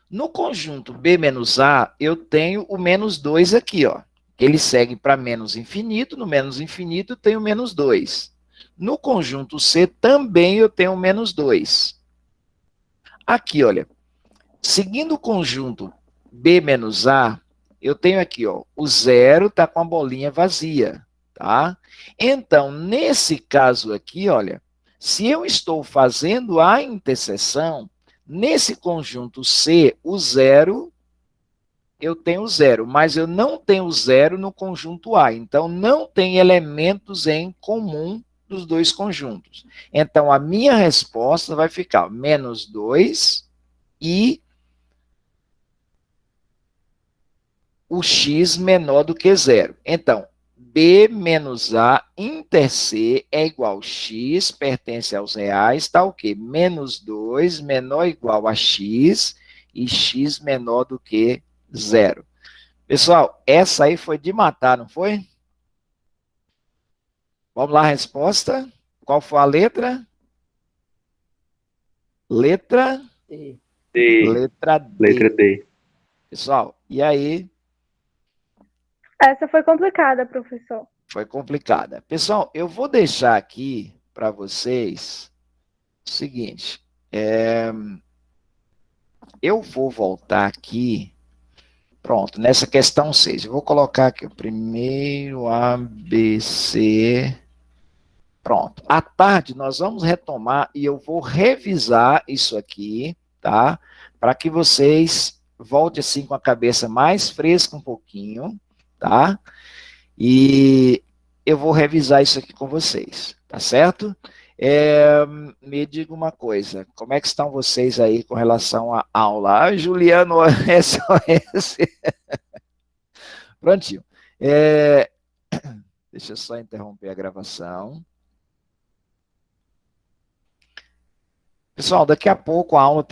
No conjunto B menos A, eu tenho o menos 2 aqui, ó. Ele segue para menos infinito, no menos infinito eu tenho menos 2. No conjunto C também eu tenho menos 2. Aqui, olha, seguindo o conjunto B menos A, eu tenho aqui, ó, o 0 está com a bolinha vazia, tá? Então, nesse caso aqui, olha, se eu estou fazendo a interseção, nesse conjunto C, o 0, eu tenho 0, mas eu não tenho 0 no conjunto A. Então, não tem elementos em comum dos dois conjuntos. Então, a minha resposta vai ficar menos 2 e o x menor do que 0. Então, B menos A inter C é igual a x, pertence aos reais, está o quê? Menos 2 menor ou igual a x e x menor do que 0. Pessoal, essa aí foi de matar, não foi? Vamos lá, a resposta. Qual foi a letra? Letra D. D. Letra D. Letra D. Pessoal, e aí? Essa foi complicada, professor. Foi complicada. Pessoal, eu vou deixar aqui para vocês o seguinte. Eu vou voltar aqui. Pronto, nessa questão 6. Eu vou colocar aqui o primeiro A, B, C. Pronto. À tarde nós vamos retomar e eu vou revisar isso aqui, tá? Para que vocês voltem assim com a cabeça mais fresca um pouquinho, tá? E eu vou revisar isso aqui com vocês, tá certo? Me diga uma coisa, como é que estão vocês aí com relação à aula? Ah, Juliano, SOS. Prontinho. Deixa eu só interromper a gravação. Pessoal, daqui a pouco a aula